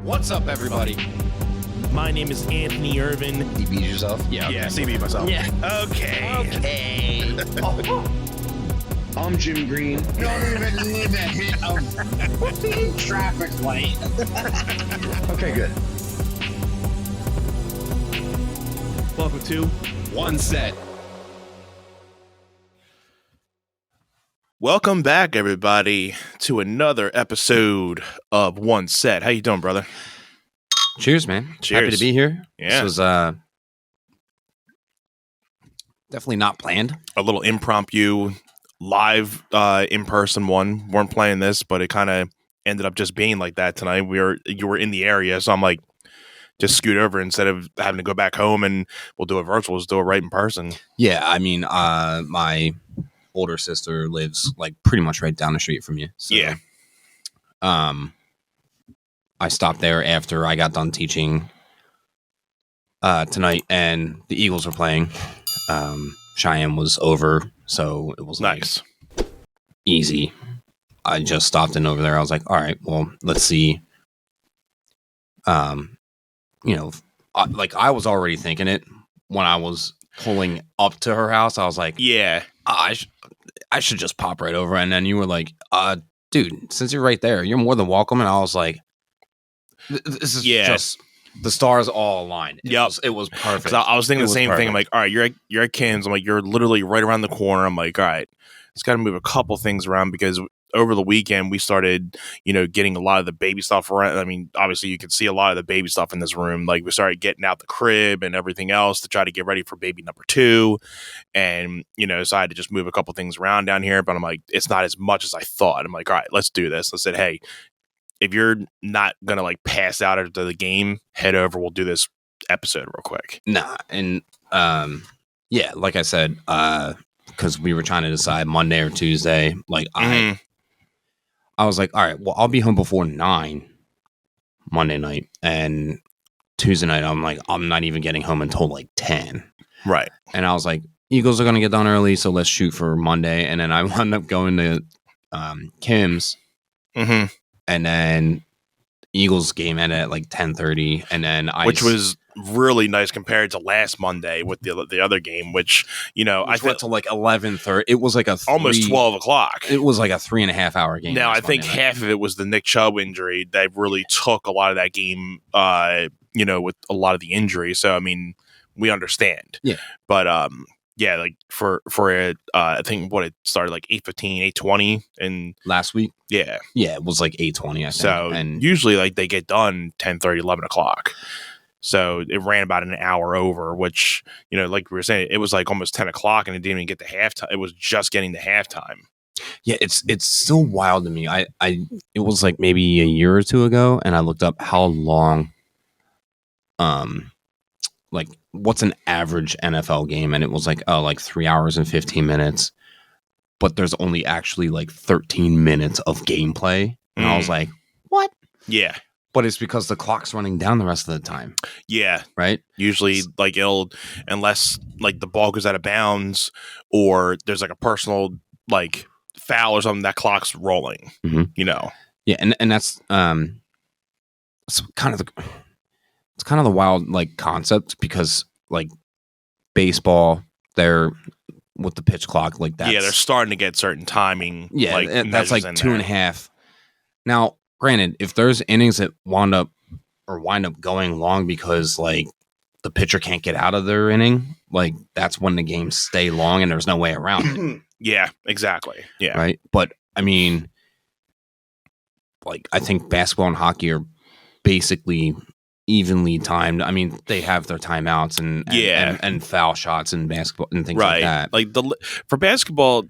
What's up, everybody? My name is Anthony Irvin. You beat yourself? Yeah, Yeah, CB myself. Yeah. Okay. I'm Jim Green. Don't even need a hit of traffic light. Okay, good. Welcome to One set. Welcome back, everybody, to another episode of One Set. How you doing, brother? Cheers, man. Cheers. Happy to be here. Yeah. This was definitely not planned. A little impromptu, live, in-person one. Weren't playing this, but it kind of ended up just being like that tonight. You were in the area, so I'm like, just scoot over instead of having to go back home and we'll do a virtual. Let's do it right in person. Yeah, I mean, my older sister lives like pretty much right down the street from you. So, Yeah. I stopped there after I got done teaching tonight, and the Eagles were playing. Cheyenne was over, so it was Nice. like easy. I just stopped in over there. I was like, all right, well, let's see. I was already thinking it when I was pulling up to her house. I was like, Yeah. I should just pop right over. And then you were like, dude, since you're right there, you're more than welcome. And I was like, this is just the stars all aligned. It was perfect. I was thinking the same thing. I'm perfect. like, all right, you're at Kim's. I'm like, you're literally right around the corner. I'm like, all right, it's got to move a couple things around because over the weekend we started, getting a lot of the baby stuff around. I mean, obviously you could see a lot of the baby stuff in this room. Like we started getting out the crib and everything else to try to get ready for baby number 2. And, so I had to just move a couple things around down here, but I'm like, it's not as much as I thought. I'm like, all right, let's do this. I said, hey, if you're not going to like pass out after the game, head over. We'll do this episode real quick. Nah. And, yeah, like I said, because we were trying to decide Monday or Tuesday, like I was like, all right, well, I'll be home before 9 Monday night. And Tuesday night, I'm like, I'm not even getting home until like 10. Right. And I was like, Eagles are going to get done early, so let's shoot for Monday. And then I wound up going to Kim's. Mm-hmm. And then Eagles game ended at like 10:30. And then which was really nice compared to last Monday with the other game, which, I went to like 11:30. It was like almost 12 o'clock. It was like a 3.5 hour game. Now, I think half of it was the Nick Chubb injury that really took a lot of that game, with a lot of the injury. So, I mean, we understand. Yeah. But, yeah, like for it, I think it started like 8:15, 8:20 and last week. Yeah. Yeah, it was like 8:20, I think. So and usually like they get done 10:30, 11 o'clock. So it ran about an hour over, which, like we were saying, it was like almost 10 o'clock and it didn't even get to halftime. It was just getting to halftime. Yeah, it's still wild to me. It was like maybe a year or two ago, and I looked up how long, like what's an average NFL game, and it was like 3 hours and 15 minutes, but there's only actually like 13 minutes of gameplay, and I was like, what? Yeah. But it's because the clock's running down the rest of the time. Yeah. Right? Usually, like, unless, like, the ball goes out of bounds or there's, like, a personal, like, foul or something, that clock's rolling, Yeah, and that's, it's kind of the wild, like, concept because, like, baseball, they're, with the pitch clock, like, that's... Yeah, they're starting to get certain timing. Yeah, like, that's, like, 2.5. Now... Granted, if there's innings that wind up going long because like the pitcher can't get out of their inning, like that's when the games stay long and there's no way around it. Yeah, exactly. Yeah. Right. But I mean, like I think basketball and hockey are basically evenly timed. I mean, they have their timeouts and foul shots and basketball and things like that. Like for basketball,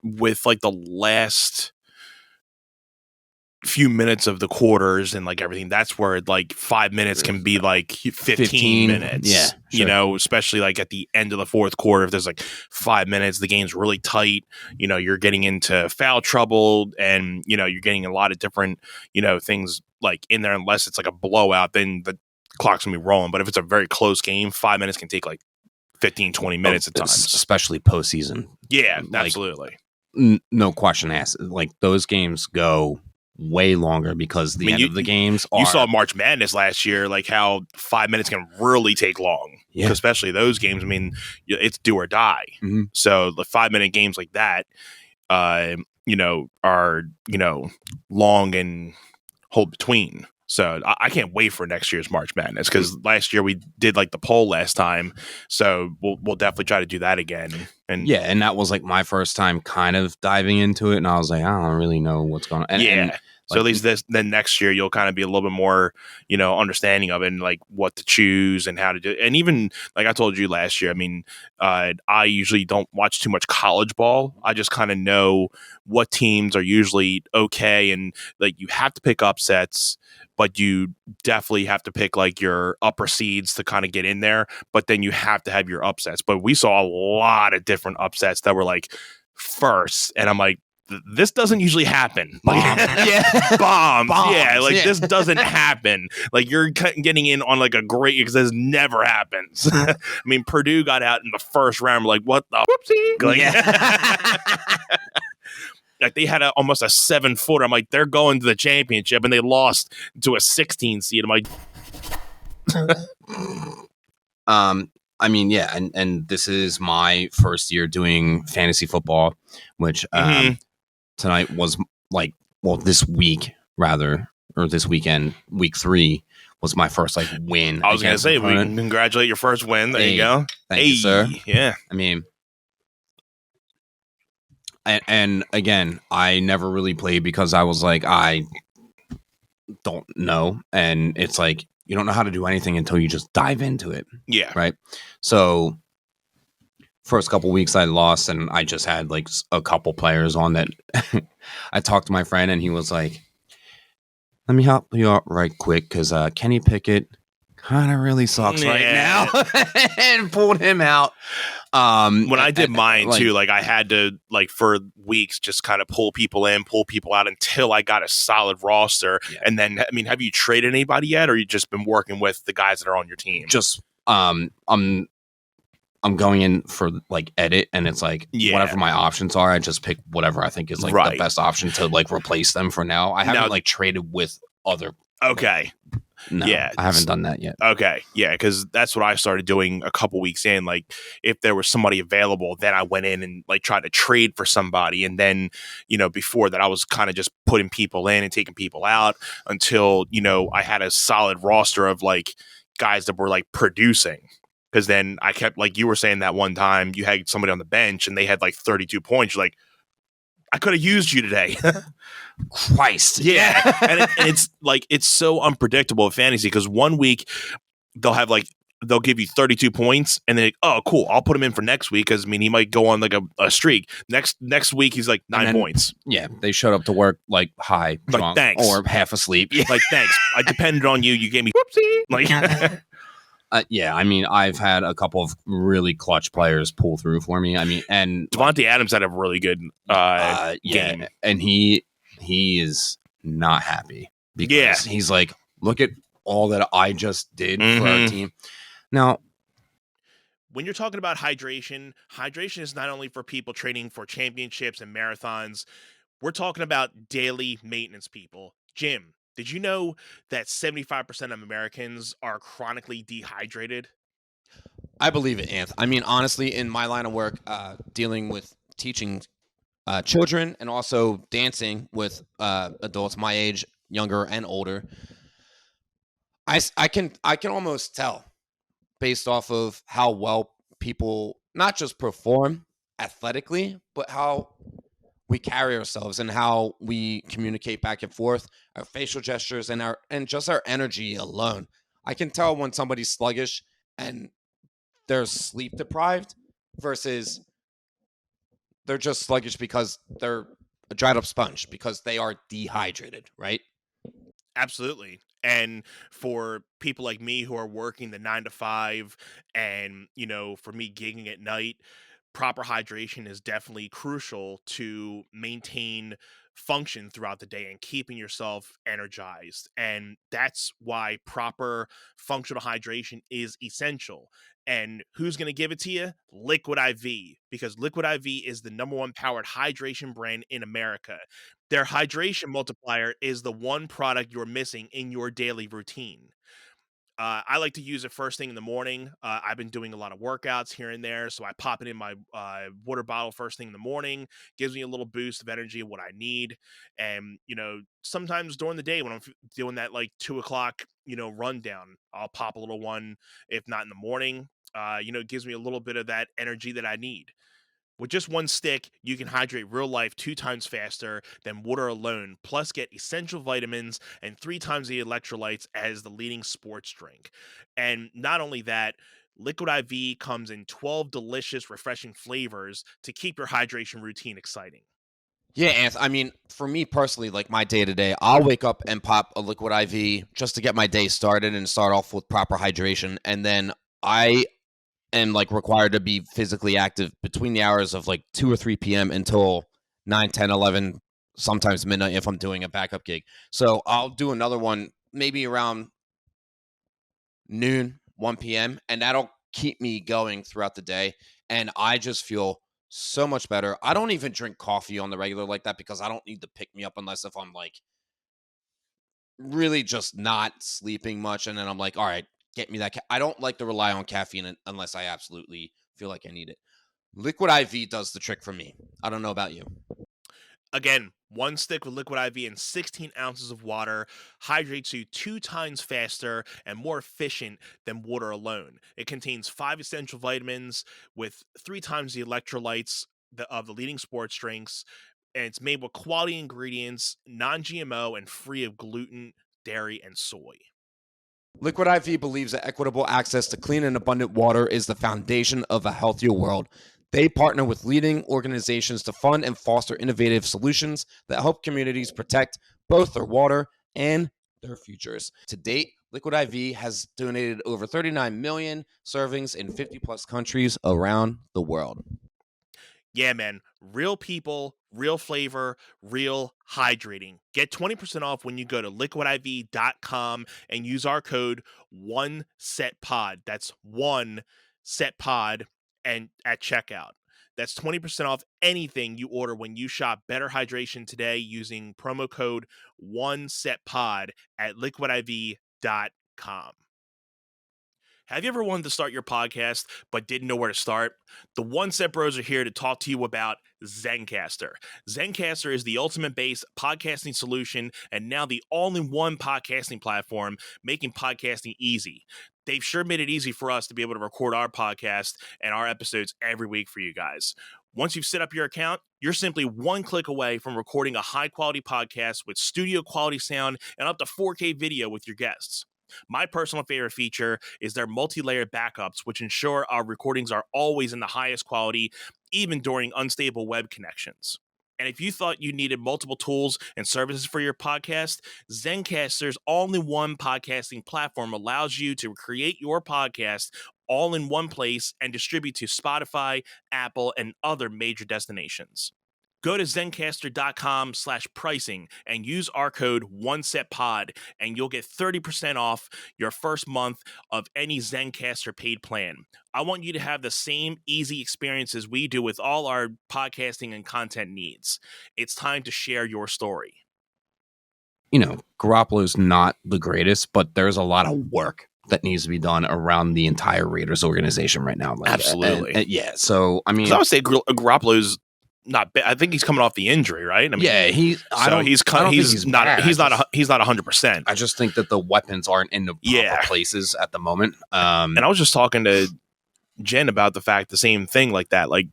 with like the last few minutes of the quarters and like everything, that's where like 5 minutes can be like 15 minutes. Yeah, sure. Especially like at the end of the fourth quarter, if there's like 5 minutes, the game's really tight, you're getting into foul trouble and you're getting a lot of different things like in there. Unless it's like a blowout, then the clock's gonna be rolling. But if it's a very close game, 5 minutes can take like 15-20 minutes at times, especially postseason. Yeah, like, absolutely. No question asked. Like those games go way longer because the end of the games are. You saw March Madness last year, like how 5 minutes can really take long. Yeah. Especially those games. I mean, it's do or die. Mm-hmm. So the 5-minute games like that, are, long and hold between. So I can't wait for next year's March Madness because last year we did like the poll last time. So we'll definitely try to do that again. And yeah, and that was like my first time kind of diving into it, and I was like, I don't really know what's going on. And, so at least then next year you'll kind of be a little bit more, understanding of it and like what to choose and how to do it. And even like I told you last year, I mean, I usually don't watch too much college ball. I just kind of know what teams are usually okay, and like you have to pick upsets, but you definitely have to pick like your upper seeds to kind of get in there. But then you have to have your upsets. But we saw a lot of different upsets that were like first, and I'm like, this doesn't usually happen. Bombs. Yeah. Bombs. Yeah. Like Yeah. this doesn't happen. Like you're getting in on like a great, because this never happens. I mean, Purdue got out in the first round. We're like, what the whoopsie? Like, like they had almost a 7-footer. I'm like, they're going to the championship and they lost to a 16 seed. I'm like, I mean, yeah, and this is my first year doing fantasy football, which tonight was like, well, this week rather, or this weekend, week 3 was my first like win. I was gonna say, we can congratulate your first win. There you go. Thank you, sir. Yeah. I mean, and again, I never really played because I was like, I don't know, and it's like you don't know how to do anything until you just dive into it. Yeah. Right. So first couple weeks I lost, and I just had like a couple players on that. I talked to my friend and he was like, let me help you out right quick because Kenny Pickett kind of really sucks right now. And pulled him out. When I did mine too, like I had to like for weeks just kind of pull people in, pull people out until I got a solid roster. Yeah. And then, I mean, have you traded anybody yet, or you just been working with the guys that are on your team? Just I'm going in for like edit, and it's like whatever my options are, I just pick whatever I think is like the best option to like replace them for now. I haven't like traded with other. Okay. No, yeah, I haven't done that yet. Okay, yeah, because that's what I started doing a couple weeks in. Like, if there was somebody available, then I went in and like tried to trade for somebody, and then before that, I was kind of just putting people in and taking people out until I had a solid roster of like guys that were like producing. Because then I kept, like you were saying that one time, you had somebody on the bench and they had like 32 points. You're like, I could have used you today. Christ. Yeah. And it's like, it's so unpredictable in fantasy because one week they'll give you 32 points and then, oh, cool, I'll put him in for next week because, I mean, he might go on like a streak. Next week, he's like 9 points. Yeah. They showed up to work like high, like, drunk, thanks. or half asleep. Like, thanks. I depended on you. You gave me whoopsie. Like, yeah, I mean, I've had a couple of really clutch players pull through for me. I mean, and Devontae Adams had a really good game, and he is not happy because he's like, look at all that I just did for our team. Now, when you're talking about hydration is not only for people training for championships and marathons. We're talking about daily maintenance people. Jim, did you know that 75% of Americans are chronically dehydrated? I believe it, Anth. I mean, honestly, in my line of work, dealing with teaching children and also dancing with adults my age, younger and older, I can almost tell based off of how well people not just perform athletically, but how we carry ourselves and how we communicate back and forth, our facial gestures and just our energy alone. I can tell when somebody's sluggish and they're sleep deprived versus they're just sluggish because they're a dried up sponge because they are dehydrated, right? Absolutely. And for people like me who are working the 9 to 5 and, for me gigging at night, proper hydration is definitely crucial to maintain function throughout the day and keeping yourself energized. And that's why proper functional hydration is essential. And who's going to give it to you? Liquid IV, because Liquid IV is the #1 powered hydration brand in America. Their hydration multiplier is the one product you're missing in your daily routine. I like to use it first thing in the morning. I've been doing a lot of workouts here and there, so I pop it in my water bottle first thing in the morning. Gives me a little boost of energy of what I need. And sometimes during the day when I'm doing that like 2 o'clock rundown, I'll pop a little one. If not in the morning, it gives me a little bit of that energy that I need. With just one stick, you can hydrate real life 2 times faster than water alone, plus get essential vitamins and 3 times the electrolytes as the leading sports drink. And not only that, Liquid IV comes in 12 delicious, refreshing flavors to keep your hydration routine exciting. Yeah, Anth, I mean, for me personally, like my day to day, I'll wake up and pop a Liquid IV just to get my day started and start off with proper hydration. And then I am like required to be physically active between the hours of like 2 or 3 p.m. until 9, 10, 11, sometimes midnight if I'm doing a backup gig. So I'll do another one maybe around noon, 1 p.m., and that'll keep me going throughout the day. And I just feel so much better. I don't even drink coffee on the regular like that because I don't need to pick me up unless if I'm like really just not sleeping much. And then I'm like, all right, get me that. I don't like to rely on caffeine unless I absolutely feel like I need it. Liquid IV does the trick for me. I don't know about you. Again, one stick with Liquid IV and 16 ounces of water hydrates you 2 times faster and more efficient than water alone. It contains 5 essential vitamins with 3 times the electrolytes of the leading sports drinks, and it's made with quality ingredients, non-GMO, and free of gluten, dairy, and soy. Liquid IV believes that equitable access to clean and abundant water is the foundation of a healthier world. They partner with leading organizations to fund and foster innovative solutions that help communities protect both their water and their futures. To date, Liquid IV has donated over 39 million servings in 50 plus countries around the world. Yeah, man. Real people, real flavor, real hydrating. Get 20% off when you go to liquidiv.com and use our code 1SETPOD. That's 1SETPOD and at checkout. That's 20% off anything you order when you shop Better Hydration today using promo code 1SETPOD at liquidiv.com. Have you ever wanted to start your podcast but didn't know where to start? The One Set Bros are here to talk to you about Zencastr. Zencastr is the ultimate-based podcasting solution and now the all-in-one podcasting platform, making podcasting easy. They've sure made it easy for us to be able to record our podcast and our episodes every week for you guys. Once you've set up your account, you're simply one click away from recording a high-quality podcast with studio-quality sound and up to 4K video with your guests. My personal favorite feature is their multi-layered backups, which ensure our recordings are always in the highest quality, even during unstable web connections. And if you thought you needed multiple tools and services for your podcast, Zencastr's all-in-one podcasting platform allows you to create your podcast all in one place and distribute to Spotify, Apple, and other major destinations. Go to zencastr.com/pricing and use our code OneSetPod, and you'll get 30% off your first month of any Zencastr paid plan. I want you to have the same easy experiences we do with all our podcasting and content needs. It's time to share your story. Garoppolo's not the greatest, but there's a lot of work that needs to be done around the entire Raiders organization right now. Absolutely. And yeah. So, I mean, I would say Garoppolo's not bad. I think he's coming off the injury, right? I mean, yeah, he's not 100%. I just think that the weapons aren't in the proper places at the moment. And I was just talking to Jen about the same thing like that. Like,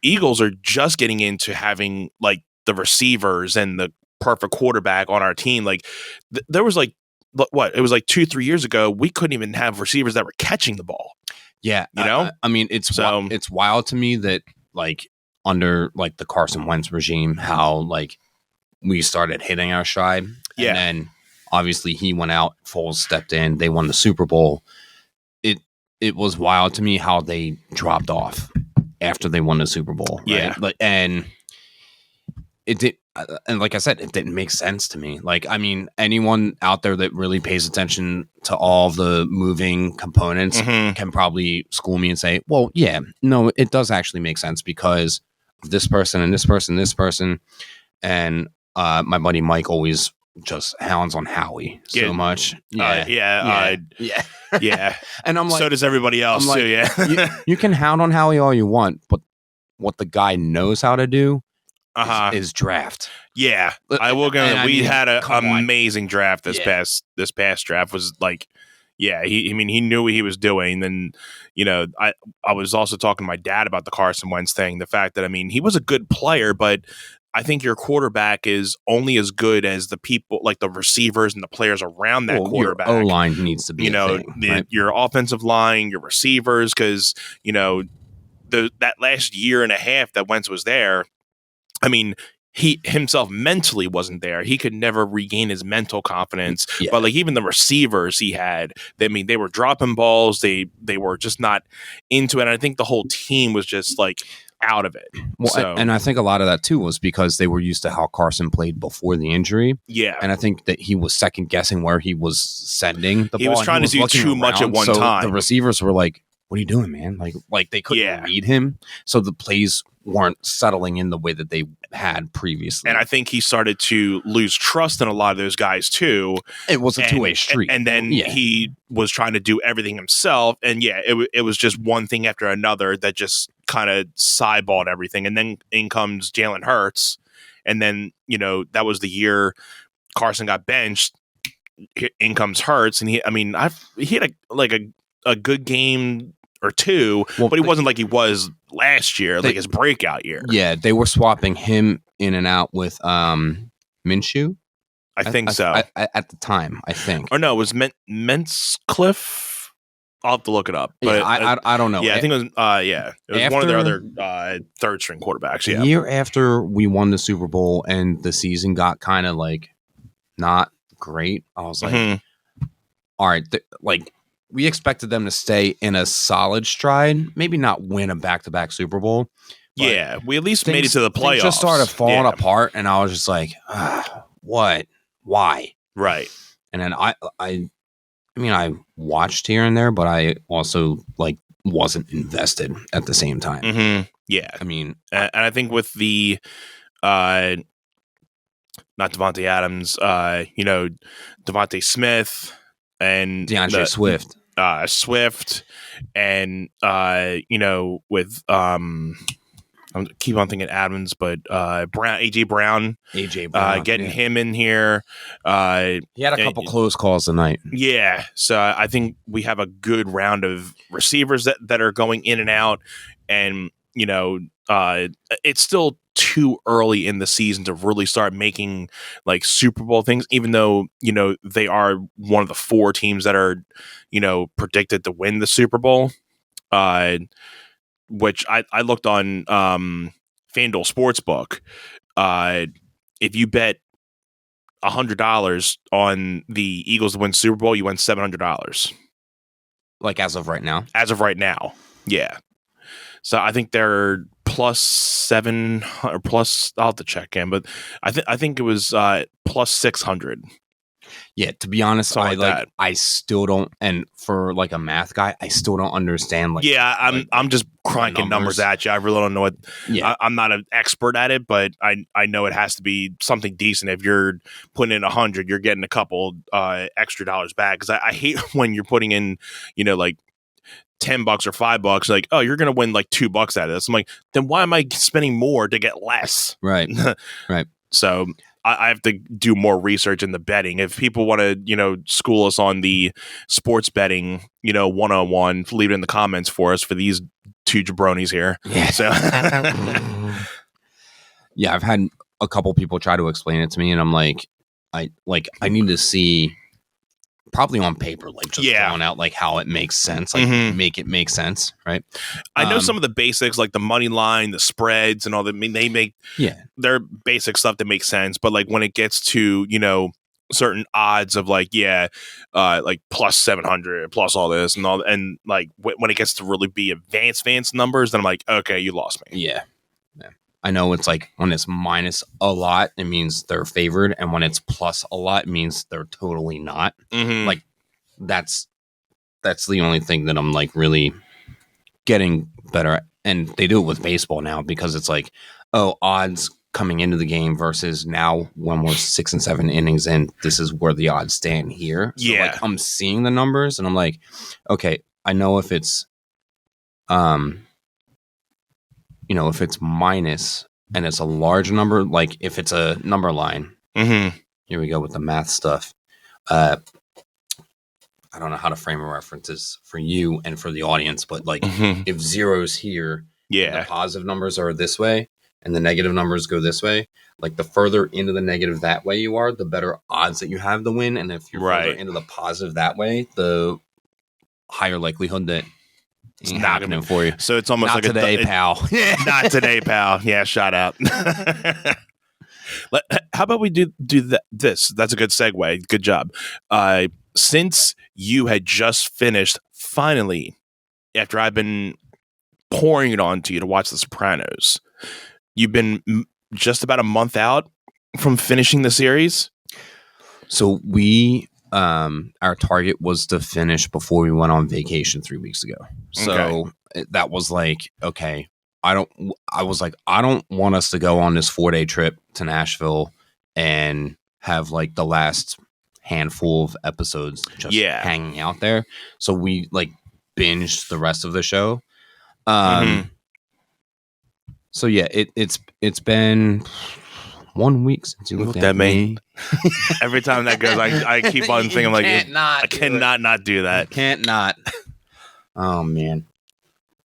Eagles are just getting into having like the receivers and the perfect quarterback on our team. Like, there was like it was like 2-3 years ago, we couldn't even have receivers that were catching the ball. Yeah, I mean, it's wild to me that like under like the Carson Wentz regime, how like we started hitting our stride. And then obviously he went out, Foles stepped in, they won the Super Bowl. It was wild to me how they dropped off after they won the Super Bowl. Right? Yeah. And it did. And like I said, it didn't make sense to me. Like, I mean, anyone out there that really pays attention to all the moving components can probably school me and say, well, yeah, no, it does actually make sense because this person and this person, and my buddy Mike always just hounds on Howie so much. Yeah. And I'm like, so does everybody else too. Yeah, you can hound on Howie all you want, but what the guy knows how to do is draft. Yeah, I will go. We had an amazing draft this past draft. Was like, yeah, he knew what he was doing. And I was also talking to my dad about the Carson Wentz thing. The fact that he was a good player, but I think your quarterback is only as good as the people, like the receivers and the players around that quarterback. Your O-line needs to be right? Your offensive line, your receivers, because that last year and a half that Wentz was there, he himself mentally wasn't there. He could never regain his mental confidence. Yeah. But even the receivers he had, they were dropping balls. They were just not into it. And I think the whole team was just out of it. Well, and I think a lot of that too was because they were used to how Carson played before the injury. Yeah. And I think that he was second guessing where he was sending the ball. He was trying to do too much at one time. The receivers were like, what are you doing, man? Like they couldn't read him. So the plays weren't settling in the way that they had previously. And I think he started to lose trust in a lot of those guys too. It was a two-way street. And then he was trying to do everything himself. And it was just one thing after another that just kind of sideballed everything. And then in comes Jalen Hurts. And then, that was the year Carson got benched. In comes Hurts. And he had a good game or two, but he wasn't like he was last year, his breakout year. Yeah, they were swapping him in and out with Minshew. I think so. At the time, I think. Or no, it was Mentzcliff. I'll have to look it up. But I don't know. Yeah, I think it was. It was one of their other third string quarterbacks. Yeah, the year after we won the Super Bowl and the season got kind of not great. I was like, all right, we expected them to stay in a solid stride, maybe not win a back-to-back Super Bowl. Yeah, we at least made it to the playoffs. Things just started falling apart, and I was just like, what? Why? Right. And then I watched here and there, but I also wasn't invested at the same time. Mm-hmm. Yeah. And I think with the not Devontae Adams, Devontae Smith and DeAndre Swift. Swift and with I keep on thinking Adams, but AJ Brown, getting him in here. He had a couple close calls tonight. Yeah, so I think we have a good round of receivers that are going in and out, and it's still too early in the season to really start making Super Bowl things, even though they are one of the 4 teams that are predicted to win the Super Bowl, which I looked on FanDuel Sportsbook. If you bet $100 on the Eagles to win Super Bowl, you win $700. As of right now. Yeah. So I think they're plus 7 or plus. I'll have to check in, but I think it was plus 600. Yeah, to be honest, I still don't. And for a math guy, I still don't understand. I'm just cranking numbers at you. I really don't know what. Yeah, I'm not an expert at it, but I know it has to be something decent. If you're putting in 100, you're getting a couple extra dollars back. Because I hate when you're putting in $10 or $5, oh, you're gonna win $2 out of this. I'm like, then why am I spending more to get less? Right. Right. So I have to do more research in the betting. If people want to, school us on the sports betting, 101, leave it in the comments for us for these 2 jabronis here. Yeah. So yeah, I've had a couple people try to explain it to me, and I'm like, I need to see. Probably on paper, throwing out how it makes sense, make it make sense, right? I know some of the basics, the money line, the spreads, and all that. They make their basic stuff that makes sense, but when it gets to certain odds of plus 700, plus all this and all, and when it gets to really be advanced numbers, then I'm like, okay, you lost me. Yeah. I know it's when it's minus a lot, it means they're favored. And when it's plus a lot, it means they're totally not. Mm-hmm. That's the only thing that I'm really getting better at. And they do it with baseball now because it's odds coming into the game versus now when we're 6 and 7 innings in, this is where the odds stand here. So like I'm seeing the numbers and I'm like, okay, I know if it's if it's minus and it's a large number, like if it's a number line, here we go with the math stuff. I don't know how to frame a references for you and for the audience, but like if zero's here, the positive numbers are this way and the negative numbers go this way, like the further into the negative that way you are, the better odds that you have to win. And if you're further into the positive that way, the higher likelihood that it's not happening for you. So it's almost not like today, pal. Not today, pal. Yeah, shout out. How about we do this? That's a good segue. Good job. Since you had just finished, finally, after I've been pouring it on to you to watch The Sopranos, you've been just about a month out from finishing the series. So we, our target was to finish before we went on vacation 3 weeks ago. So that was like, okay, I don't want us to go on this 4-day trip to Nashville and have like the last handful of episodes just hanging out there. So we like binged the rest of the show. So yeah, it's been 1 week since you looked at me. Every time that goes, I keep on thinking like, I cannot not do that. Can't not. Oh man.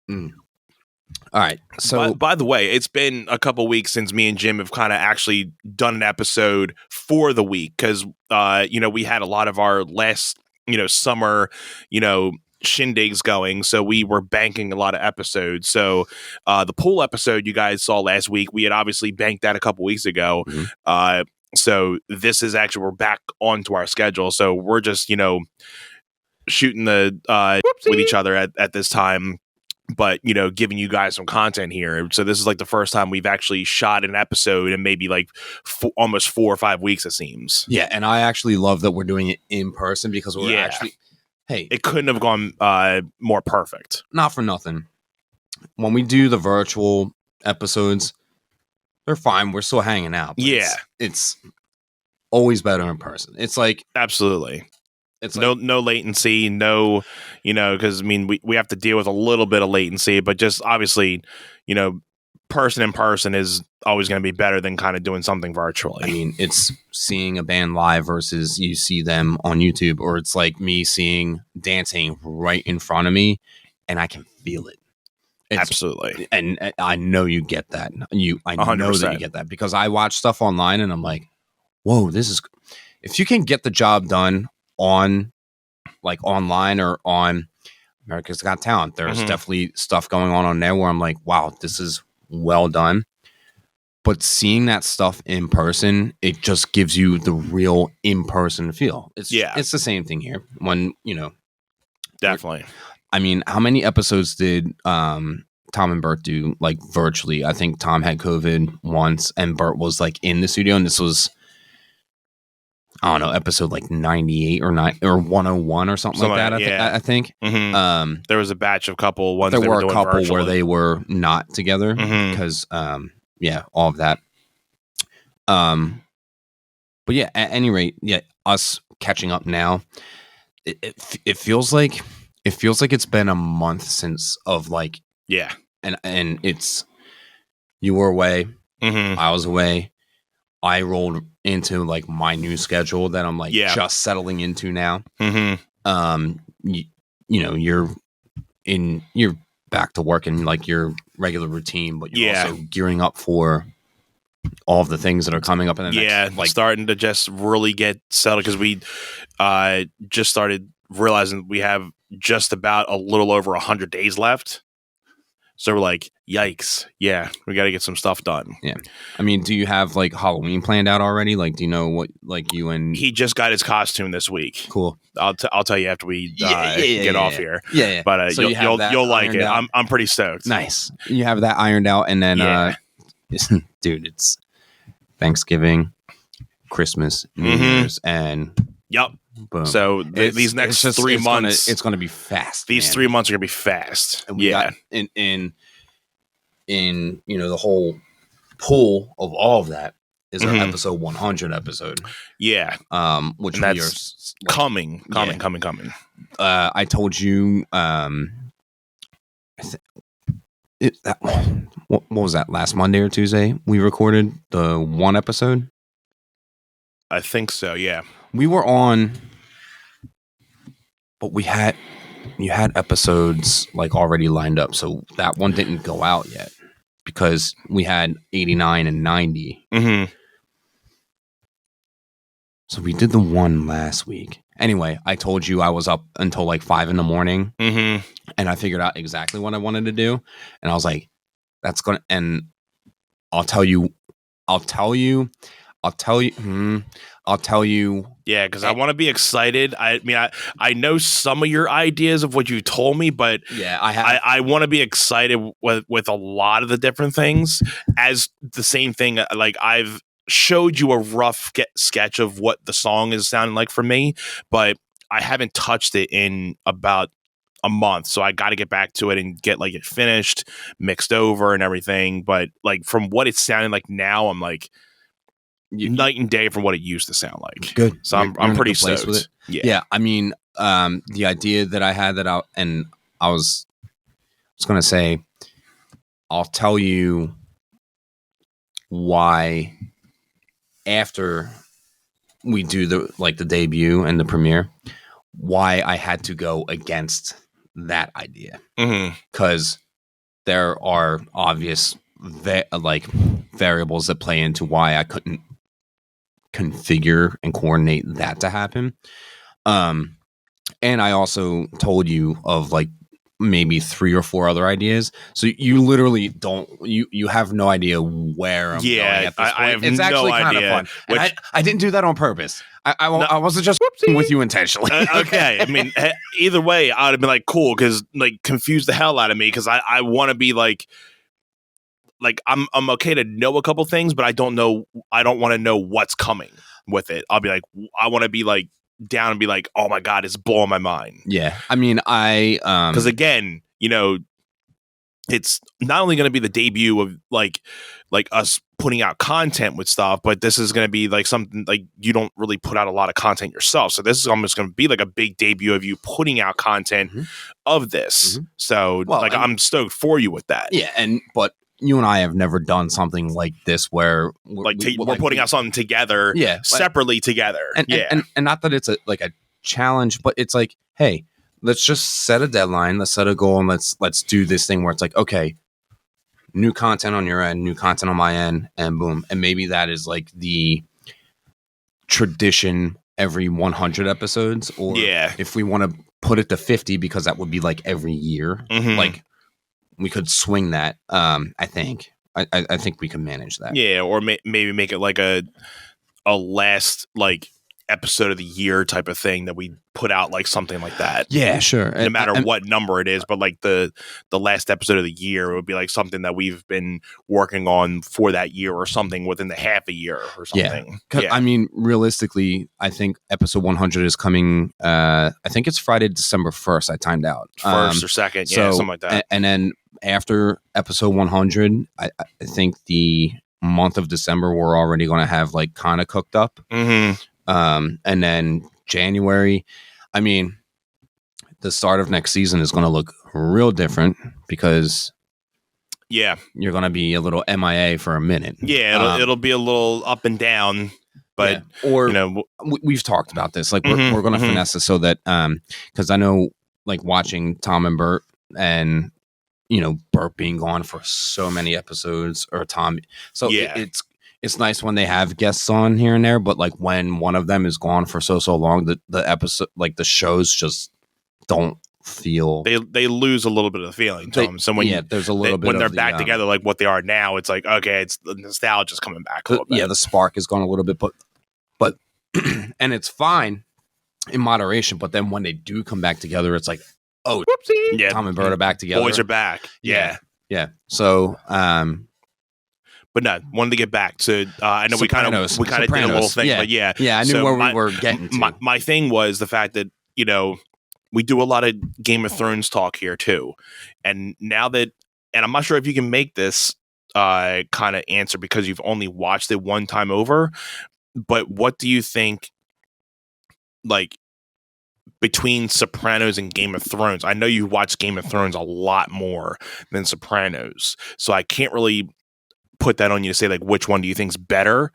All right. So by the way, it's been a couple weeks since me and Jim have kind of actually done an episode for the week because we had a lot of our last summer shindigs going, so we were banking a lot of episodes. So the pool episode you guys saw last week, we had obviously banked that a couple weeks ago. So this is actually, we're back onto our schedule, so we're just shooting the with each other at this time, but giving you guys some content here. So this is like the first time we've actually shot an episode in maybe like almost 4 or 5 weeks, it seems. Yeah, and I actually love that we're doing it in person because we're actually, hey, it couldn't have gone more perfect. Not for nothing. When we do the virtual episodes, they're fine. We're still hanging out. It's always better in person. It's like absolutely. It's no latency, because I mean we have to deal with a little bit of latency, but just obviously, person in person is always going to be better than kind of doing something virtually. I mean, it's seeing a band live versus you see them on YouTube, or it's like me seeing dancing right in front of me and I can feel it. Absolutely. And I know you get that. I know 100%. that you get that because I watch stuff online and I'm like, whoa, if you can get the job done on like online or on America's Got Talent, there's definitely stuff going on there where I'm like, wow, this is well done. But seeing that stuff in person, it just gives you the real in-person feel. It's the same thing here. When definitely. I mean, how many episodes did Tom and Bert do like virtually? I think Tom had COVID once and Bert was like in the studio, and this was, I don't know, episode like 98 or 101 or something like that. I think. There was a batch of couple ones. There they were were doing a couple virtually. where they were not together because, all of that. But yeah, at any rate, us catching up now. It feels like it's been a month since of like and it's you were away, I was away. I rolled into like my new schedule that I'm like just settling into now. You're back to work in like your regular routine, but you're also gearing up for all of the things that are coming up in the next, like starting to just really get settled because we just started realizing we have just about a little over 100 days left. So we're like, yikes. Yeah, we got to get some stuff done. Yeah. I mean, do you have like Halloween planned out already? Like, do you know what, like you and... He just got his costume this week. Cool. I'll tell you after we get off here. Yeah. But so you'll like it. I'm pretty stoked. Nice. You have that ironed out. And then, dude, it's Thanksgiving, Christmas, New Year's, and... Yep. Boom. So these next 3 months, it's going to be fast. These 3 months are going to be fast. And we got in the whole pull of all of that is our Mhm. episode 100 episode. Yeah. Which And we are that's coming. I told you, what was that, last Monday or Tuesday? We recorded the one episode. I think so. Yeah. We were on, but you had episodes like already lined up, so that one didn't go out yet because we had 89 and 90. Mm-hmm. So we did the one last week. Anyway, I told you I was up until like 5 a.m, Mm-hmm. and I figured out exactly what I wanted to do, and I was like, "That's gonna." And I'll tell you. Yeah, because I want to be excited. I mean, I know some of your ideas of what you told me, but Yeah, I want to be excited with a lot of the different things. As the same thing, like I've showed you a rough sketch of what the song is sounding like for me, but I haven't touched it in about a month, so I got to get back to it and get like it finished, mixed over, and everything. But like from what it's sounding like now, I'm like night and day from what it used to sound like. Good. So I'm pretty stoked with it. Yeah. Yeah. I mean, the idea that I had I was going to say, I'll tell you why after we do the debut and the premiere, why I had to go against that idea. Mm-hmm. Because there are obvious variables that play into why I couldn't configure and coordinate that to happen. And I also told you of like maybe 3 or 4 other ideas. So you literally you have no idea where I'm going at this point. I have it's no actually kind of idea, fun. And I didn't do that on purpose. I wasn't just with you intentionally. Okay. I mean, either way, I would have been like, cool, because like confuse the hell out of me, because I want to be like I'm okay to know a couple things, but I don't want to know what's coming with it. I'll be like, I want to be like down and be like, oh my God, it's blowing my mind. Yeah. I mean, because again, it's not only going to be the debut of like us putting out content with stuff, but this is going to be like something like you don't really put out a lot of content yourself. So this is almost going to be like a big debut of you putting out content of this. Mm-hmm. So I'm stoked for you with that. Yeah. But you and I have never done something like this where we're putting out something together, separately together. And not that it's a challenge, but it's like, hey, let's just set a deadline, let's set a goal, and let's do this thing where it's like, okay, new content on your end, new content on my end, and boom. And maybe that is like the tradition every 100 episodes, or if we want to put it to 50, because that would be like every year, like we could swing that. I think we can manage that. Yeah, or maybe make it like a last like episode of the year type of thing that we put out, like something like that. Yeah, sure. No matter what number it is, but like the last episode of the year would be like something that we've been working on for that year, or something within the half a year or something. I mean, realistically, I think episode 100 is coming. I think it's Friday, December 1st. I timed out 1st or 2nd, something like that. And then after episode 100, I think the month of December we're already going to have like kind of cooked up. And then January, I mean, the start of next season is going to look real different, because you're going to be a little MIA for a minute. Yeah, it'll be a little up and down, but we've talked about this. Like we're going to finesse it so that because I know, like watching Tom and Bert, and Bert being gone for so many episodes, or Tom, so it's nice when they have guests on here and there, but like when one of them is gone for so long, the episode, like the shows just don't feel, they lose a little bit of the feeling to them. So when there's a little bit when they're back together, like what they are now, it's like, okay, it's the nostalgia's coming back a little bit. Yeah, the spark is gone a little bit, but and it's fine in moderation. But then when they do come back together, it's like, oh, whoopsie, yeah, Tom and Bert are back together. Boys are back. Yeah. So, but no, wanted to get back to. I know Sopranos, we kind of did a little thing, but yeah, I knew where we were getting to. My thing was the fact that we do a lot of Game of Thrones talk here too, and now that, and I'm not sure if you can make this kind of answer because you've only watched it one time over. But what do you think, like, between Sopranos and Game of Thrones? I know you watch Game of Thrones a lot more than Sopranos, so I can't really put that on you to say, like, which one do you think's better?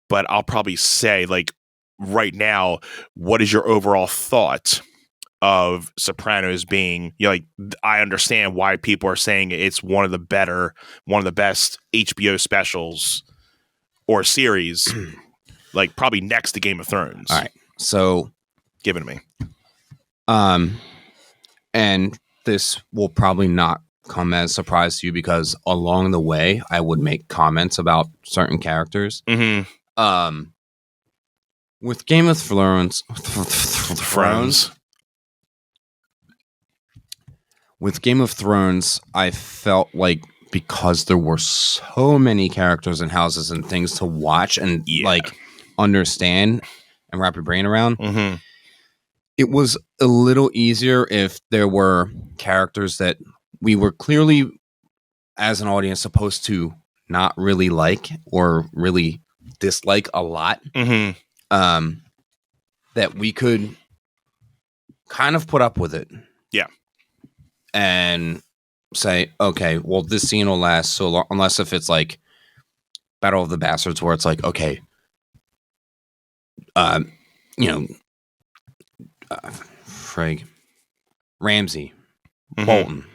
But I'll probably say, like, right now, what is your overall thought of Sopranos being, like, I understand why people are saying it's one of the best HBO specials or series, like, probably next to Game of Thrones. All right. So give it to me. And this will probably not come as a surprise to you because along the way I would make comments about certain characters. Mm-hmm. With Game of Thrones, with Game of Thrones, I felt like because there were so many characters and houses and things to watch and like understand and wrap your brain around, it was a little easier if there were characters that we were clearly, as an audience, supposed to not really like or really dislike a lot. That we could kind of put up with it. Yeah. And say, okay, well, this scene will last so long, unless if it's like Battle of the Bastards, where it's like, okay, Frigg, Ramsay, Bolton.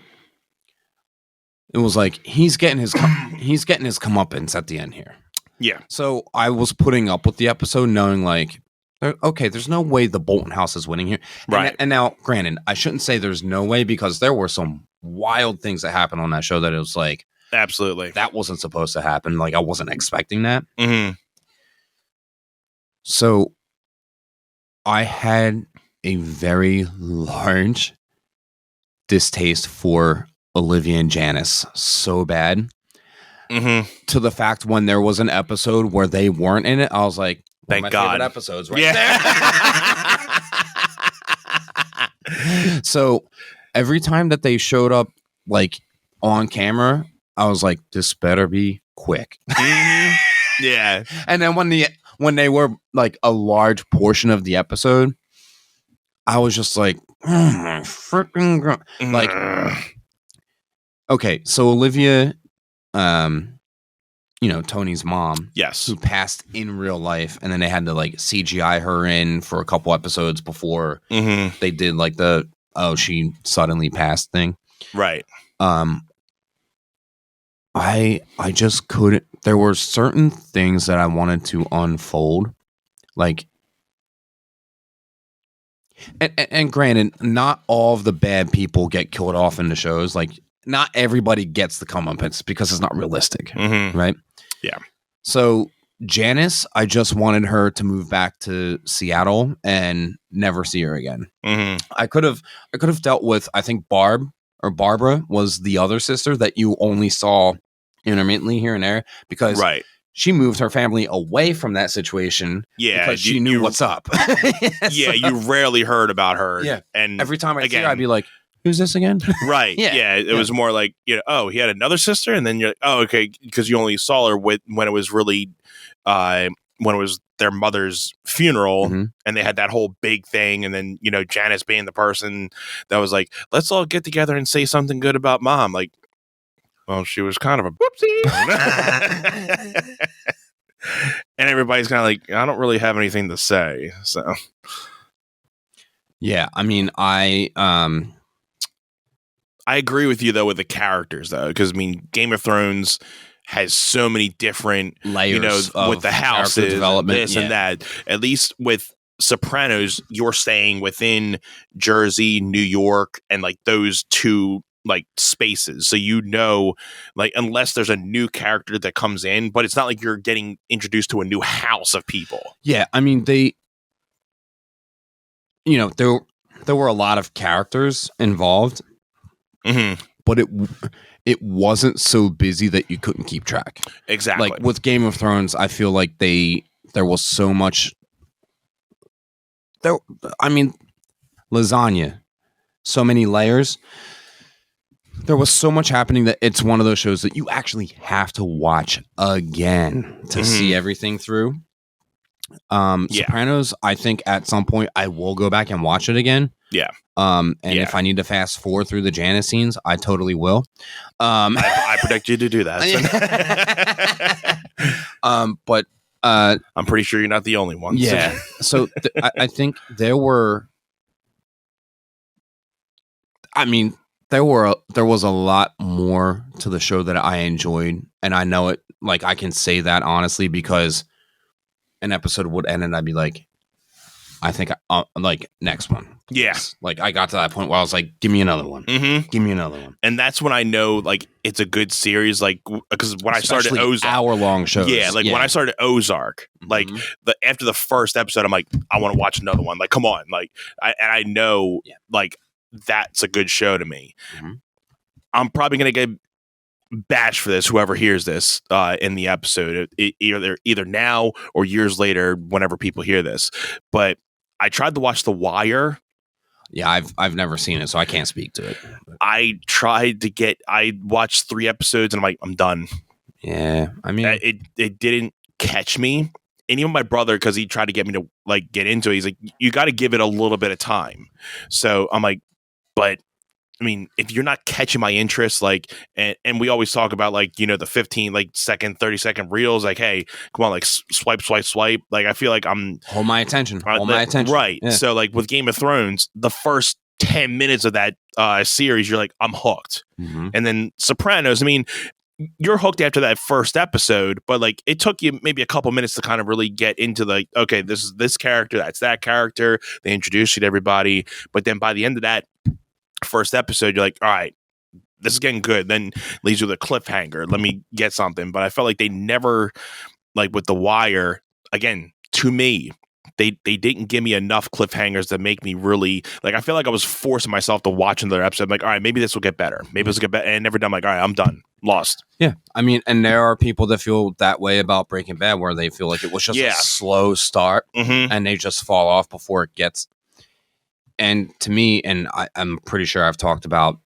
It was like he's getting his comeuppance at the end here. Yeah. So I was putting up with the episode, knowing like, okay, there's no way the Bolton house is winning here. Right. And now, granted, I shouldn't say there's no way because there were some wild things that happened on that show that it was like, absolutely, that wasn't supposed to happen. Like I wasn't expecting that. So I had a very large distaste for Olivia and Janice so bad. To the fact when there was an episode where they weren't in it, I was like, thank God. Favorite episodes right there. So every time that they showed up like on camera, I was like, this better be quick. Yeah. And then when they were like a large portion of the episode, I was just like, oh my freaking God. Like, okay, so Olivia, Tony's mom, yes, who passed in real life, and then they had to like CGI her in for a couple episodes before they did like she suddenly passed thing. Right. I just couldn't. There were certain things that I wanted to unfold, like, and granted, not all of the bad people get killed off in the shows. Like, not everybody gets the comeuppance because it's not realistic, right? Yeah. So Janice, I just wanted her to move back to Seattle and never see her again. I could have dealt with, I think Barbara was the other sister that you only saw intermittently here and there because she moved her family away from that situation because she knew what's up. Yeah, you rarely heard about her. Yeah. And every time I see her, I'd be like, who's this again? Right. It was more like, oh, he had another sister, and then you're like, oh, okay, because you only saw her when it was really when it was their mother's funeral, and they had that whole big thing, and then Janice being the person that was like, let's all get together and say something good about mom. Like, well, she was kind of a whoopsie. And everybody's kind of like, I don't really have anything to say. So, yeah, I mean, I agree with you though with the characters though, because I mean, Game of Thrones has so many different layers with the houses, development, this and that. At least with Sopranos, you're staying within Jersey, New York, and like those two like spaces. So like unless there's a new character that comes in, but it's not like you're getting introduced to a new house of people. Yeah, I mean there were a lot of characters involved, but it wasn't so busy that you couldn't keep track. Exactly. Like with Game of Thrones, I feel like there was so much. Lasagna, so many layers. there was so much happening that it's one of those shows that you actually have to watch again to see everything through. Sopranos, I think at some point I will go back and watch it again. Yeah. If I need to fast forward through the Janice scenes, I totally will. I predict you to do that. But I'm pretty sure you're not the only one. Yeah. So I think there were. I mean, there was a lot more to the show that I enjoyed, and I know it. Like I can say that honestly because an episode would end, and I'd be like, I think like next one. Yeah. Like I got to that point where I was like, give me another one. Mm-hmm. Give me another one. And that's when I know like it's a good series. Like because when Especially I started Ozark, hour-long shows. Yeah, like when I started Ozark, like after the first episode, I'm like, I want to watch another one. Like, come on, like I know like that's a good show to me. Mm-hmm. I'm probably gonna get bashed for this. Whoever hears this in the episode, either now or years later, whenever people hear this. But I tried to watch The Wire. Yeah, I've never seen it, so I can't speak to it. I watched 3 episodes and I'm like, I'm done. Yeah, I mean, it didn't catch me. And even my brother, because he tried to get me to like get into it, he's like, you got to give it a little bit of time. So I'm like, but I mean, if you're not catching my interest, like, and we always talk about like, you know, the 15 like second, 30-second reels, like, hey, come on, like swipe. Like, I feel like I'm hold my attention. Right. Yeah. So like with Game of Thrones, the first 10 minutes of that series, you're like, I'm hooked. Mm-hmm. And then Sopranos, I mean, you're hooked after that first episode, but like it took you maybe a couple minutes to kind of really get into like, okay, this is this character, that's that character. They introduce you to everybody. But then by the end of that first episode, you're like, all right, this is getting good. Then leaves you with a cliffhanger. Let me get something. But I felt like they never, like with The Wire, again, to me, they didn't give me enough cliffhangers to make me really like. I feel like I was forcing myself to watch another episode. I'm like, all right, maybe this will get better. Maybe this will get better. And never done. I'm like, all right, I'm done. Lost. Yeah, I mean, and there are people that feel that way about Breaking Bad, where they feel like it was just a slow start, and they just fall off before it gets. And to me, and I'm pretty sure I've talked about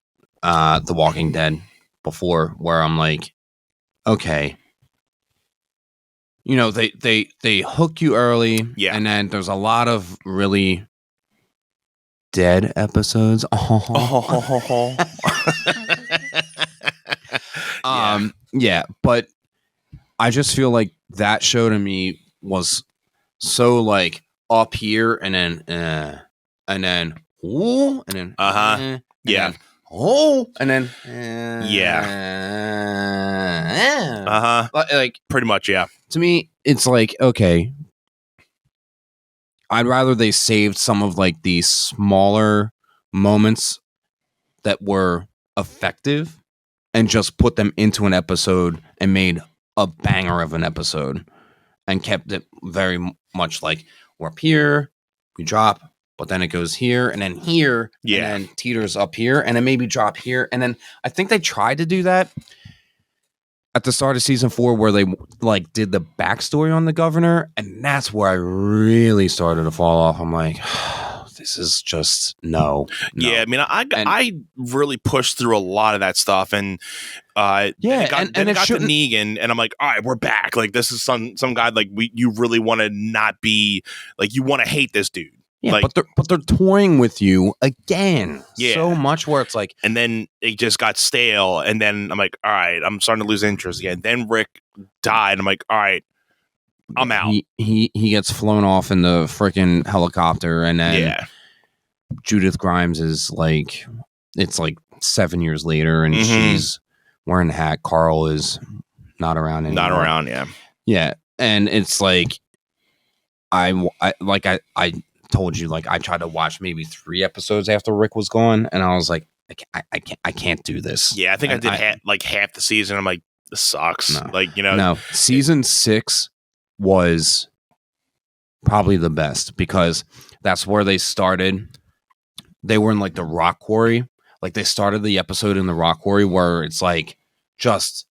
The Walking Dead before, where I'm like, okay, you know, they hook you early, and then there's a lot of really dead episodes. Yeah, but I just feel like that show to me was so like up here, and then ooh, and then and then, oh, and then like pretty much, yeah. To me, it's like, okay, I'd rather they saved some of like the smaller moments that were effective and just put them into an episode and made a banger of an episode and kept it very much like, we're up here, we drop, but then it goes here and then here, and then teeters up here, and then maybe drop here. And then I think they tried to do that at the start of season 4, where they like did the backstory on the governor, and that's where I really started to fall off. I'm like, this is just no. Yeah, I mean, I really pushed through a lot of that stuff, and it got to Negan, and I'm like, all right, we're back. Like, this is some guy like you really want to not be like, you want to hate this dude. Yeah, like, but they're toying with you again so much, where it's like, and then it just got stale, and then I'm like, all right, I'm starting to lose interest again. Then Rick died. I'm like, all right, I'm out. He gets flown off in the freaking helicopter, and then Judith Grimes is like, it's like 7 years later, and she's wearing the hat. Carl is not around anymore. Not around, yeah, and it's like, I told you, like, I tried to watch maybe 3 episodes after Rick was gone, and I was like, I can't do this. Yeah, I think I did half the season. I'm like, this sucks. No, like, you know, no. Season 6 was probably the best, because that's where they started. They were in like the rock quarry. Like, they started the episode in the rock quarry, where it's like just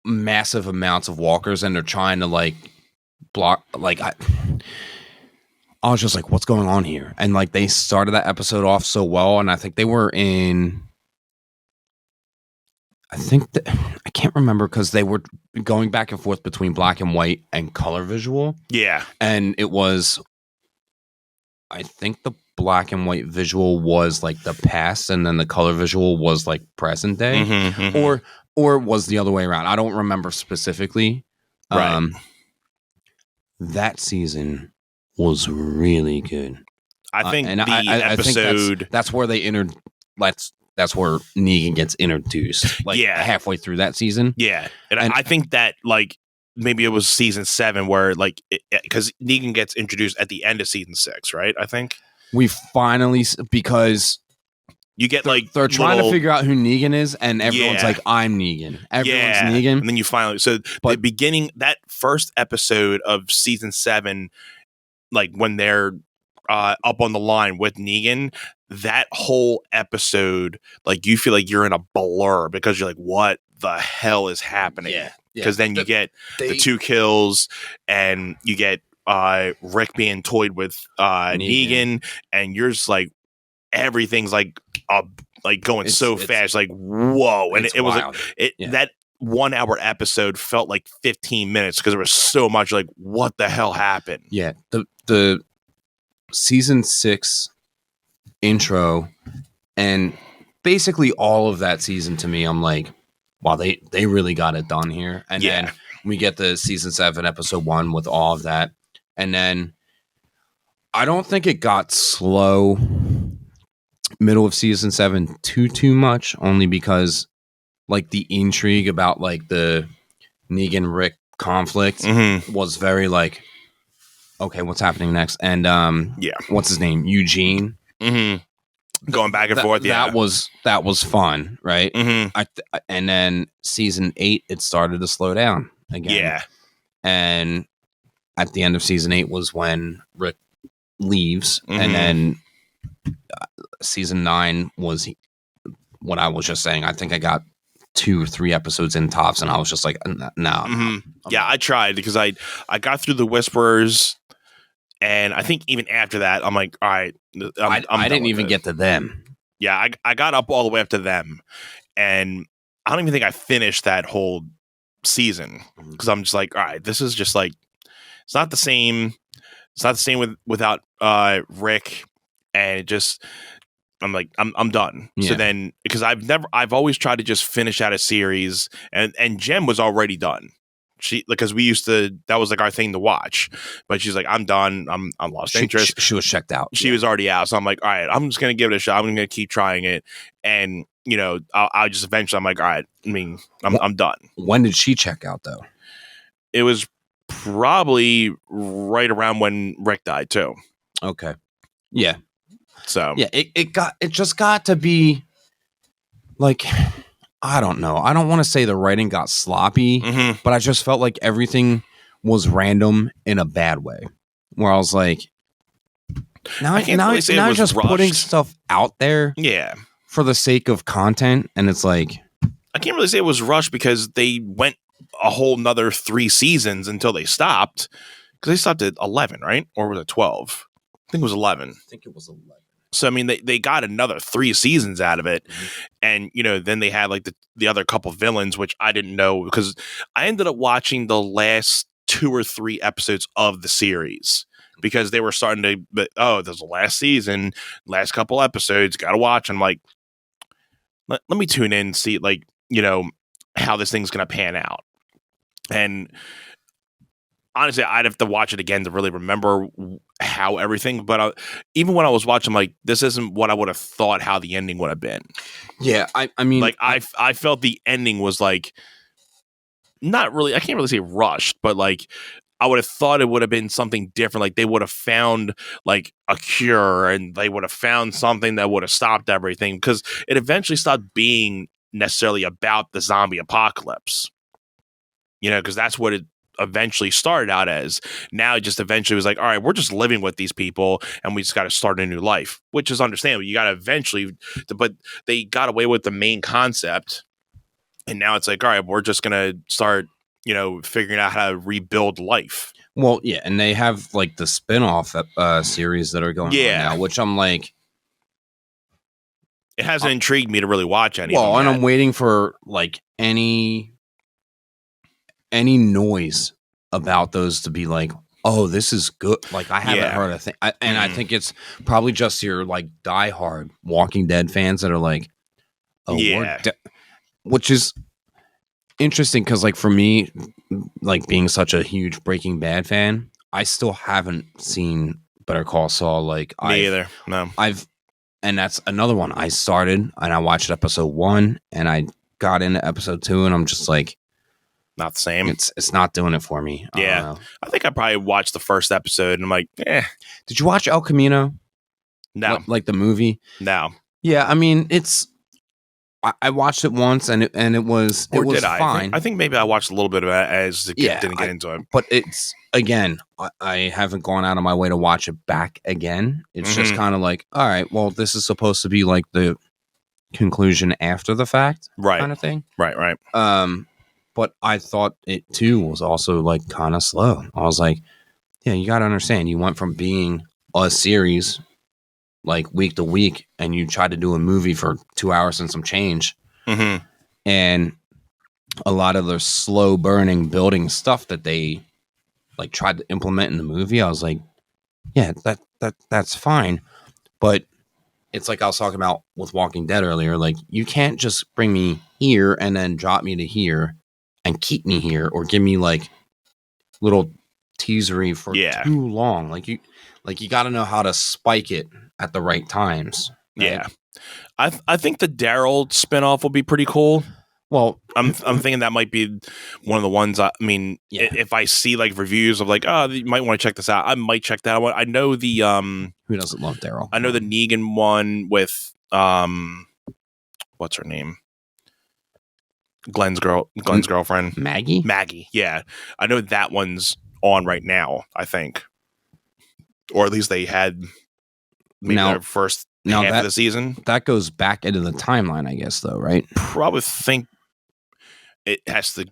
massive amounts of walkers, and they're trying to like block. Like, I was just like, what's going on here? And like, they started that episode off so well, and I think they were in I think that I can't remember because they were going back and forth between black and white and color visual, Yeah. and it was. I think the black and white visual was like the past, and then the color visual was like present day, or was the other way around. I don't remember specifically. Right. That season was really good. I think and the I think episode that's where they entered. That's where Negan gets introduced. Like halfway through that season. Yeah, and I think that like maybe it was season 7 where like because Negan gets introduced at the end of season 6, right? I think we finally because you get they're trying to figure out who Negan is, and everyone's like, "I'm Negan." Everyone's Negan, and then you finally the beginning that first episode of season 7, like when they're up on the line with Negan. That whole episode, like you feel like you're in a blur because you're like, what the hell is happening? Yeah. Because then you get the 2 kills and you get Rick being toyed with Negan, and you're just like, everything's like going so fast, like whoa. And it was like, that 1 hour episode felt like 15 minutes because there was so much like, what the hell happened? Yeah. The season 6 intro and basically all of that season to me, I'm like, wow, they really got it done here. And then we get the season 7 episode 1 with all of that, and then I don't think it got slow middle of season 7 too much, only because like the intrigue about like the Negan Rick conflict was very like, okay, what's happening next? And what's his name, Eugene. Going back and forth. That was fun, right? And then season 8, it started to slow down again. Yeah. And at the end of season 8 was when Rick leaves, and then season 9 was what I was just saying. I think I got 2 or 3 episodes in tops, and I was just like, no. Yeah, I tried because I got through the Whisperers. And I think even after that, I'm like, all right. I didn't even get to them. Yeah, I got up all the way up to them. And I don't even think I finished that whole season. Because I'm just like, all right, this is just like, it's not the same. It's not the same without Rick. And it just, I'm like, I'm done. Yeah. So then, because I've always tried to just finish out a series. And Jem was already done. Because that was like our thing to watch, but she's like, I'm done. I'm lost interest. She was checked out. She was already out. So I'm like, all right, I'm just going to give it a shot. I'm going to keep trying it. And, I'll just eventually, I'm like, all right, I'm done. When did she check out though? It was probably right around when Rick died too. Okay. Yeah. So yeah, it just got to be like, I don't know. I don't want to say the writing got sloppy, but I just felt like everything was random in a bad way. Where I was like, now just putting stuff out there, for the sake of content, and it's like, I can't really say it was rushed because they went a whole nother 3 seasons until they stopped. Because they stopped at 11, right? Or was it 12? I think it was 11. I think it was 11. So, I mean, they got another 3 seasons out of it. And, then they had like the other couple villains, which I didn't know because I ended up watching the last 2 or 3 episodes of the series because they were starting to, there's the last season, last couple episodes, got to watch. I'm like, let me tune in and see like, how this thing's going to pan out. And honestly, I'd have to watch it again to really remember how everything. But even when I was watching, like, this isn't what I would have thought how the ending would have been. Yeah, I mean, like I felt the ending was like not really. I can't really say rushed, but like I would have thought it would have been something different. Like they would have found like a cure, and they would have found something that would have stopped everything because it eventually stopped being necessarily about the zombie apocalypse. Because that's what it eventually started out as. Now it just eventually was like, all right, we're just living with these people and we just got to start a new life, which is understandable. You got to eventually, but they got away with the main concept. And now it's like, all right, we're just going to start, figuring out how to rebuild life. Well, yeah. And they have like the spin-off series that are going on now, which I'm like, it hasn't intrigued me to really watch any. Well, of them and yet. I'm waiting for like any noise about those to be like, oh, this is good. Like I haven't Yeah. heard a thing, and I think it's probably just your like diehard Walking Dead fans that are like, oh, Yeah. which is interesting because like for me, like being such a huge Breaking Bad fan, I still haven't seen Better Call Saul. Like Me either. No. And that's another one I started and I watched episode 1 and I got into episode 2 and I'm just like, Not the same. it's not doing it for me. I Yeah. don't know. I think I probably watched the first episode and I'm like, Did you watch El Camino? no, Like the movie? no. Yeah, I mean, I watched it once and it was Or was did I? fine. I think maybe I watched a little bit of it as the kid didn't get into it. But it's again, I haven't gone out of my way to watch it back again. It's just kind of like, all right, well, this is supposed to be like the conclusion after the fact, Right. kind of thing. Right. But I thought it too was also like kind of slow. I was like, yeah, you got to understand, you went from being a series like week to week, and you tried to do a movie for 2 hours and some change, and a lot of the slow burning building stuff that they like tried to implement in the movie, I was like, yeah, that's fine. But it's like I was talking about with Walking Dead earlier, like you can't just bring me here and then drop me to here and keep me here or give me like little teasery for too long. Like you got to know how to spike it at the right times. Right? Yeah. I think the Daryl spinoff will be pretty cool. Well, I'm thinking that might be one of the ones. I mean, if I see like reviews of like, oh, you might want to check this out, I might check that out. I know the who doesn't love Daryl? I know the Negan one with what's her name? Glenn's girlfriend, Maggie. Yeah, I know that one's on right now. I think, or at least they had maybe their first half of the season. That goes back into the timeline, I guess, though, right? Probably think it has to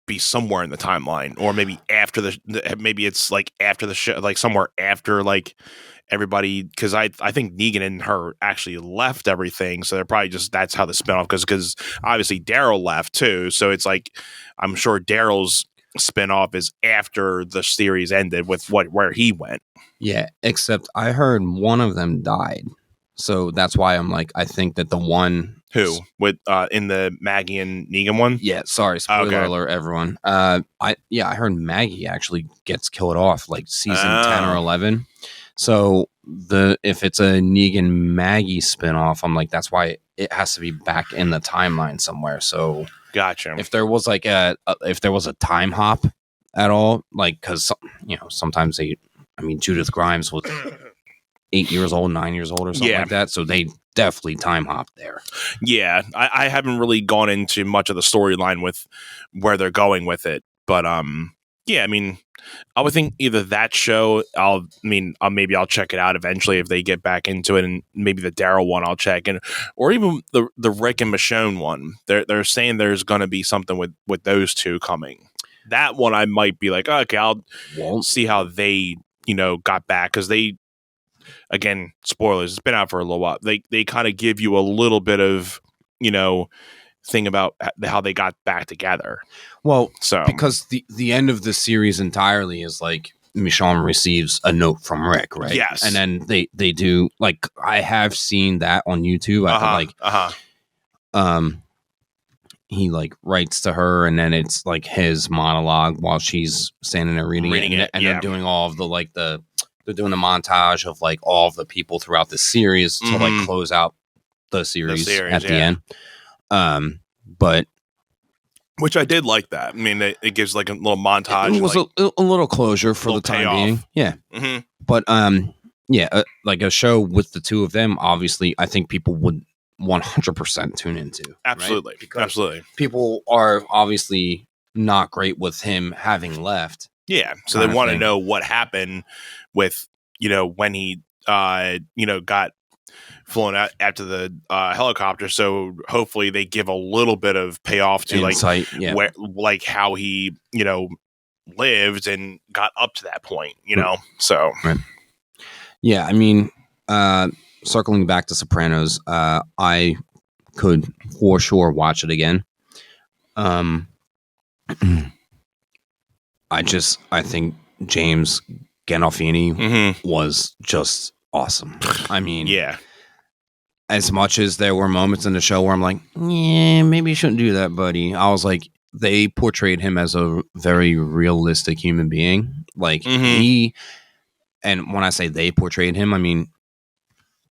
be somewhere in the timeline, or maybe after maybe it's like after the show, like somewhere after like everybody, because I think Negan and her actually left everything, so they're probably just that's how the spinoff goes, because obviously Daryl left too, so it's like I'm sure Daryl's spinoff is after the series ended with where he went. Yeah, except I heard one of them died, so that's why I'm like, I think that the one who with in the Maggie and Negan one. Yeah, sorry, spoiler alert, everyone. I heard Maggie actually gets killed off like season 10 or 11. So if it's a Negan Maggie spinoff, I'm like, that's why it has to be back in the timeline somewhere. So gotcha. If there was like if there was a time hop at all, like because sometimes Judith Grimes was 8 years old, 9 years old, or something like that. So they definitely time hop there. Yeah, I haven't really gone into much of the storyline with where they're going with it, but yeah, I mean, I would think either that show, maybe I'll check it out eventually if they get back into it, and maybe the Daryl one I'll check, or even the Rick and Michonne one. They're saying there's going to be something with those two coming. That one I might be like, okay, I'll see how they got back, because they, again, spoilers, it's been out for a little while. They kind of give you a little bit of thing about how they got back together. Well, so because the end of the series entirely is like Michonne receives a note from Rick, right? Yes, and then they do, like, I have seen that on YouTube. He like writes to her, and then it's like his monologue while she's standing there reading it, and they're doing all of the they're doing the montage of like all of the people throughout the series to like close out the series at the end. But which I did like that. I mean, it gives like a little montage. It was like, a little closure for the time being. Yeah. Mm-hmm. But like a show with the two of them, obviously, I think people would 100% tune into. Absolutely. Right? Absolutely. People are obviously not great with him having left. Yeah. So they want to know what happened with, when he, got flown out after the helicopter. So hopefully they give a little bit of payoff to insight, where, like how he, lived and got up to that point, So. Right. Yeah. I mean, circling back to Sopranos, I could for sure watch it again. I think James Gandolfini was just awesome. I mean, Yeah. As much as there were moments in the show where I'm like, yeah, maybe you shouldn't do that, buddy. I was like, they portrayed him as a very realistic human being. Like and when I say they portrayed him, I mean,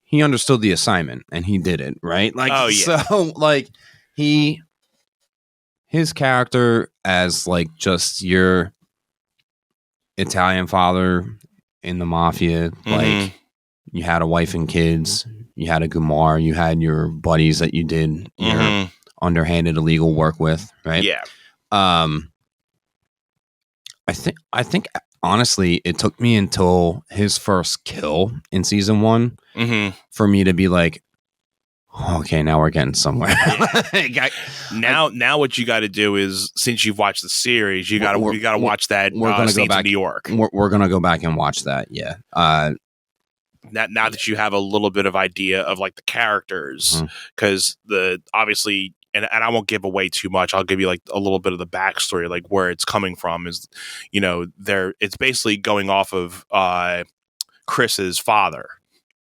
he understood the assignment and he did it, right? Like, Oh, yeah. So like his character as like just your Italian father in the mafia, like you had a wife and kids, you had a Gumar, you had your buddies that you did your underhanded illegal work with, right? Yeah. I think honestly, it took me until his first kill in season 1 for me to be like, okay, now we're getting somewhere. Now what you got to do is, since you've watched the series, you got to watch that. We're gonna go back to New York. We're gonna go back and watch that. Yeah. Now that you have a little bit of idea of like the characters, because obviously, and I won't give away too much. I'll give you like a little bit of the backstory, like where it's coming from. Is it's basically going off of Chris's father.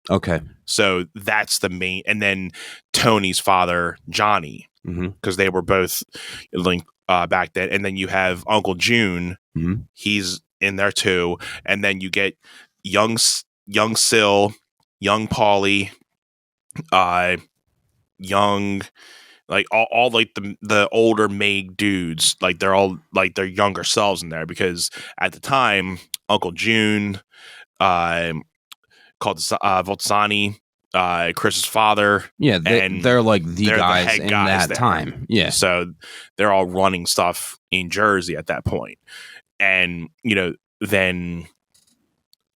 Okay. So that's the main, and then Tony's father, Johnny, because they were both linked back then. And then you have Uncle June, he's in there too. And then you get young Sil, young Paulie, young, like all like the older Meg dudes, like they're all like their younger selves in there, because at the time Uncle June, called Voltsani, Chris's father. Yeah, they're like they're guys the head in guys that there. time. Yeah. So they're all running stuff in Jersey at that point. And, then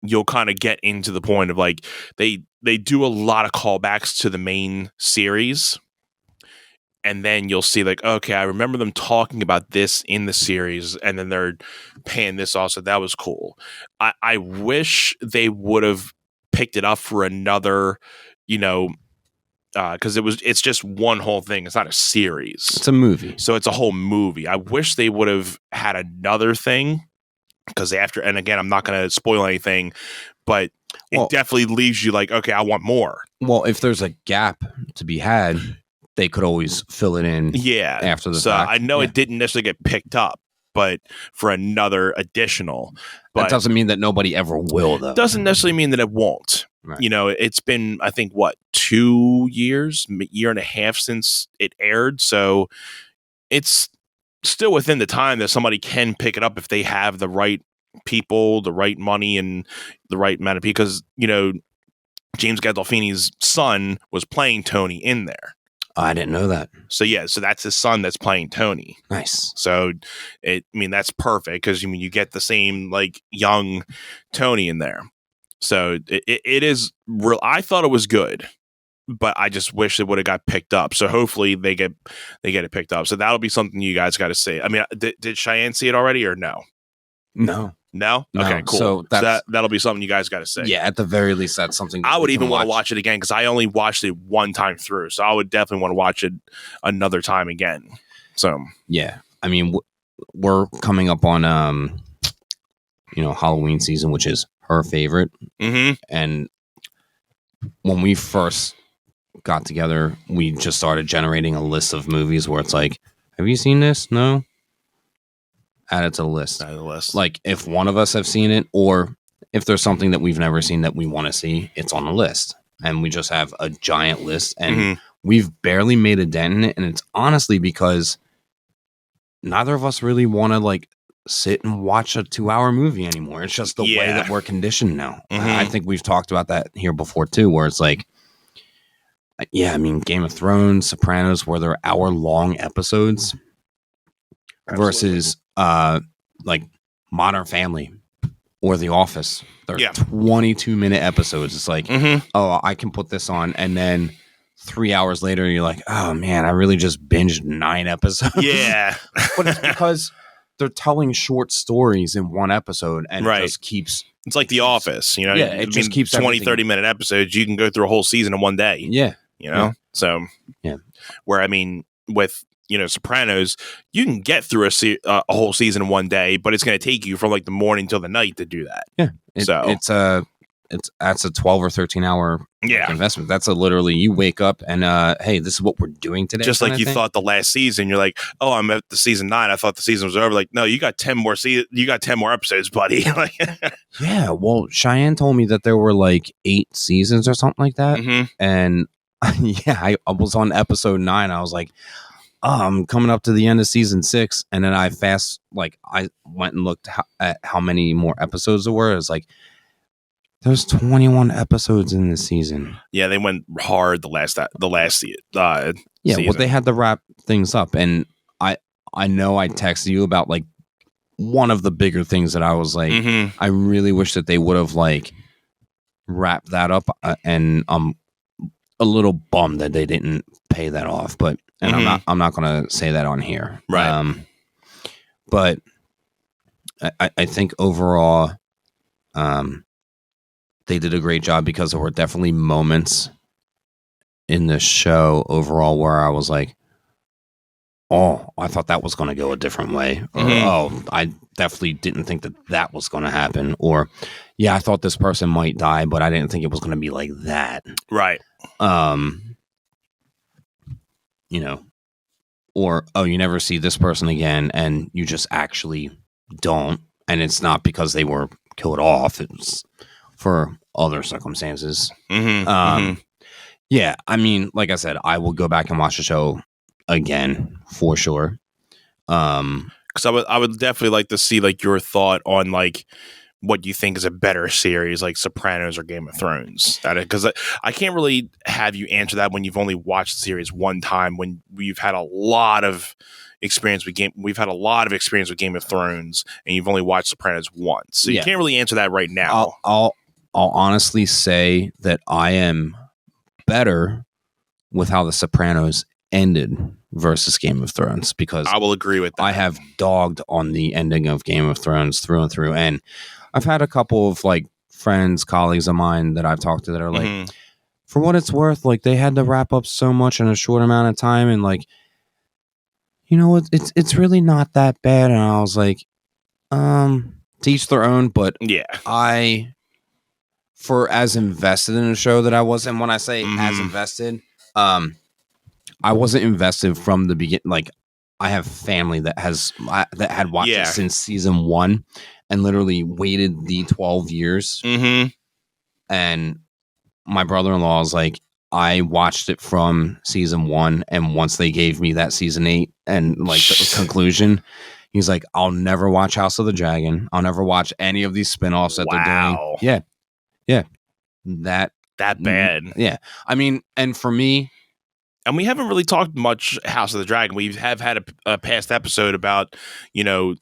you'll kind of get into the point of like, they do a lot of callbacks to the main series. And then you'll see like, okay, I remember them talking about this in the series, and then they're paying this also. That was cool. I wish they would have picked it up for another, because it's just one whole thing. It's not a series. It's a movie. So it's a whole movie. I wish they would have had another thing, because and again, I'm not going to spoil anything, but it definitely leaves you like, okay, I want more. Well, if there's a gap to be had, they could always fill it in. Yeah. After the fact. So I know it didn't necessarily get picked up, but for another additional. But that doesn't mean that nobody ever will, though. Doesn't necessarily mean that it won't. Right. It's been, I think, 2 years, year and a half since it aired. So it's still within the time that somebody can pick it up if they have the right people, the right money, and the right amount of people. Because, James Gandolfini's son was playing Tony in there. Oh, I didn't know that. So so that's his son that's playing Tony. Nice. So that's perfect, because you get the same like young Tony in there. So it is real. I thought it was good, but I just wish it would have got picked up. So hopefully they get it picked up. So that'll be something you guys got to see. I mean, did Cheyenne see it already or no? No? Okay, cool. So that'll be something you guys got to say. Yeah, at the very least, that's something I would even want to watch it again, because I only watched it one time through. So I would definitely want to watch it another time again. So yeah, I mean, we're coming up on Halloween season, which is her favorite. And when we first got together, we just started generating a list of movies where it's like, have you seen this? No. Add it to the list. Like if one of us have seen it, or if there's something that we've never seen that we want to see, it's on the list. And we just have a giant list, and we've barely made a dent in it. And it's honestly because neither of us really want to like sit and watch a 2-hour movie anymore. It's just the way that we're conditioned now. I think we've talked about that here before too, where it's like, I mean, Game of Thrones, Sopranos, where they're hour-long episodes. Absolutely. Versus like Modern Family or The Office. They're 22-minute episodes. It's like, oh, I can put this on, and then 3 hours later, you're like, oh man, I really just binged 9 episodes. Yeah. But it's because they're telling short stories in one episode, and Right. it just keeps. It's like The Office, you know. Yeah, it just keeps 20, everything- 30-minute episodes. You can go through a whole season in one day. Yeah, You know, Yeah. so Yeah. Where I mean, with Sopranos, you can get through a whole season in one day, but it's going to take you from like the morning till the night to do that. yeah. So That's a 12 or 13 hour investment. That's literally you wake up and hey, this is what we're doing today. Just like you thought the last season, you're like, oh, I'm at the season 9. I thought the season was over. Like, no, you got 10 more you got 10 more episodes, buddy. Like, yeah. Well, Cheyenne told me that there were like 8 seasons or something like that, and yeah, I was on episode 9. I was like, oh, I'm coming up to the end of season 6, and then I went and looked at how many more episodes there were. It's like there's 21 episodes in this season. Yeah, they went hard the last season. Yeah, well, they had to wrap things up, and I know I texted you about like one of the bigger things that I was like, I really wish that they would have like wrapped that up, and I'm a little bummed that they didn't pay that off, but I'm not going to say that on here, right? But I think overall, they did a great job, because there were definitely moments in the show overall where I was like, oh, I thought that was going to go a different way. Or, oh, I definitely didn't think that was going to happen. Or, yeah, I thought this person might die, but I didn't think it was going to be like that. Right. Or, oh, you never see this person again, and you just actually don't. And it's not because they were killed off. It's for other circumstances. Yeah, I mean, like I said, I will go back and watch the show again for sure. Because I would definitely like to see like your thought on like what you think is a better series, like Sopranos or Game of Thrones. Because I can't really have you answer that when you've only watched the series one time. When we've had a lot of experience with Game of Thrones, and you've only watched Sopranos once, so you can't really answer that right now. I'll honestly say that I am better with how the Sopranos ended versus Game of Thrones, because I will agree with that. I have dogged on the ending of Game of Thrones through and through, and I've had a couple of like friends, colleagues of mine that I've talked to that are like, for what it's worth, like they had to wrap up so much in a short amount of time, and like, you know, it's really not that bad. And I was like, to each their own, but yeah, for as invested in the show that I was, and when I say as invested, I wasn't invested from the beginning. Like, I have family that had watched it since season 1, and literally waited the 12 years. And my brother-in-law is like, I watched it from season 1, and once they gave me that season 8 and like the conclusion, he's like, I'll never watch House of the Dragon. I'll never watch any of these spin-offs that they're doing. Yeah. That bad. Yeah. I mean, and for me, and we haven't really talked much House of the Dragon. We have had a past episode about, and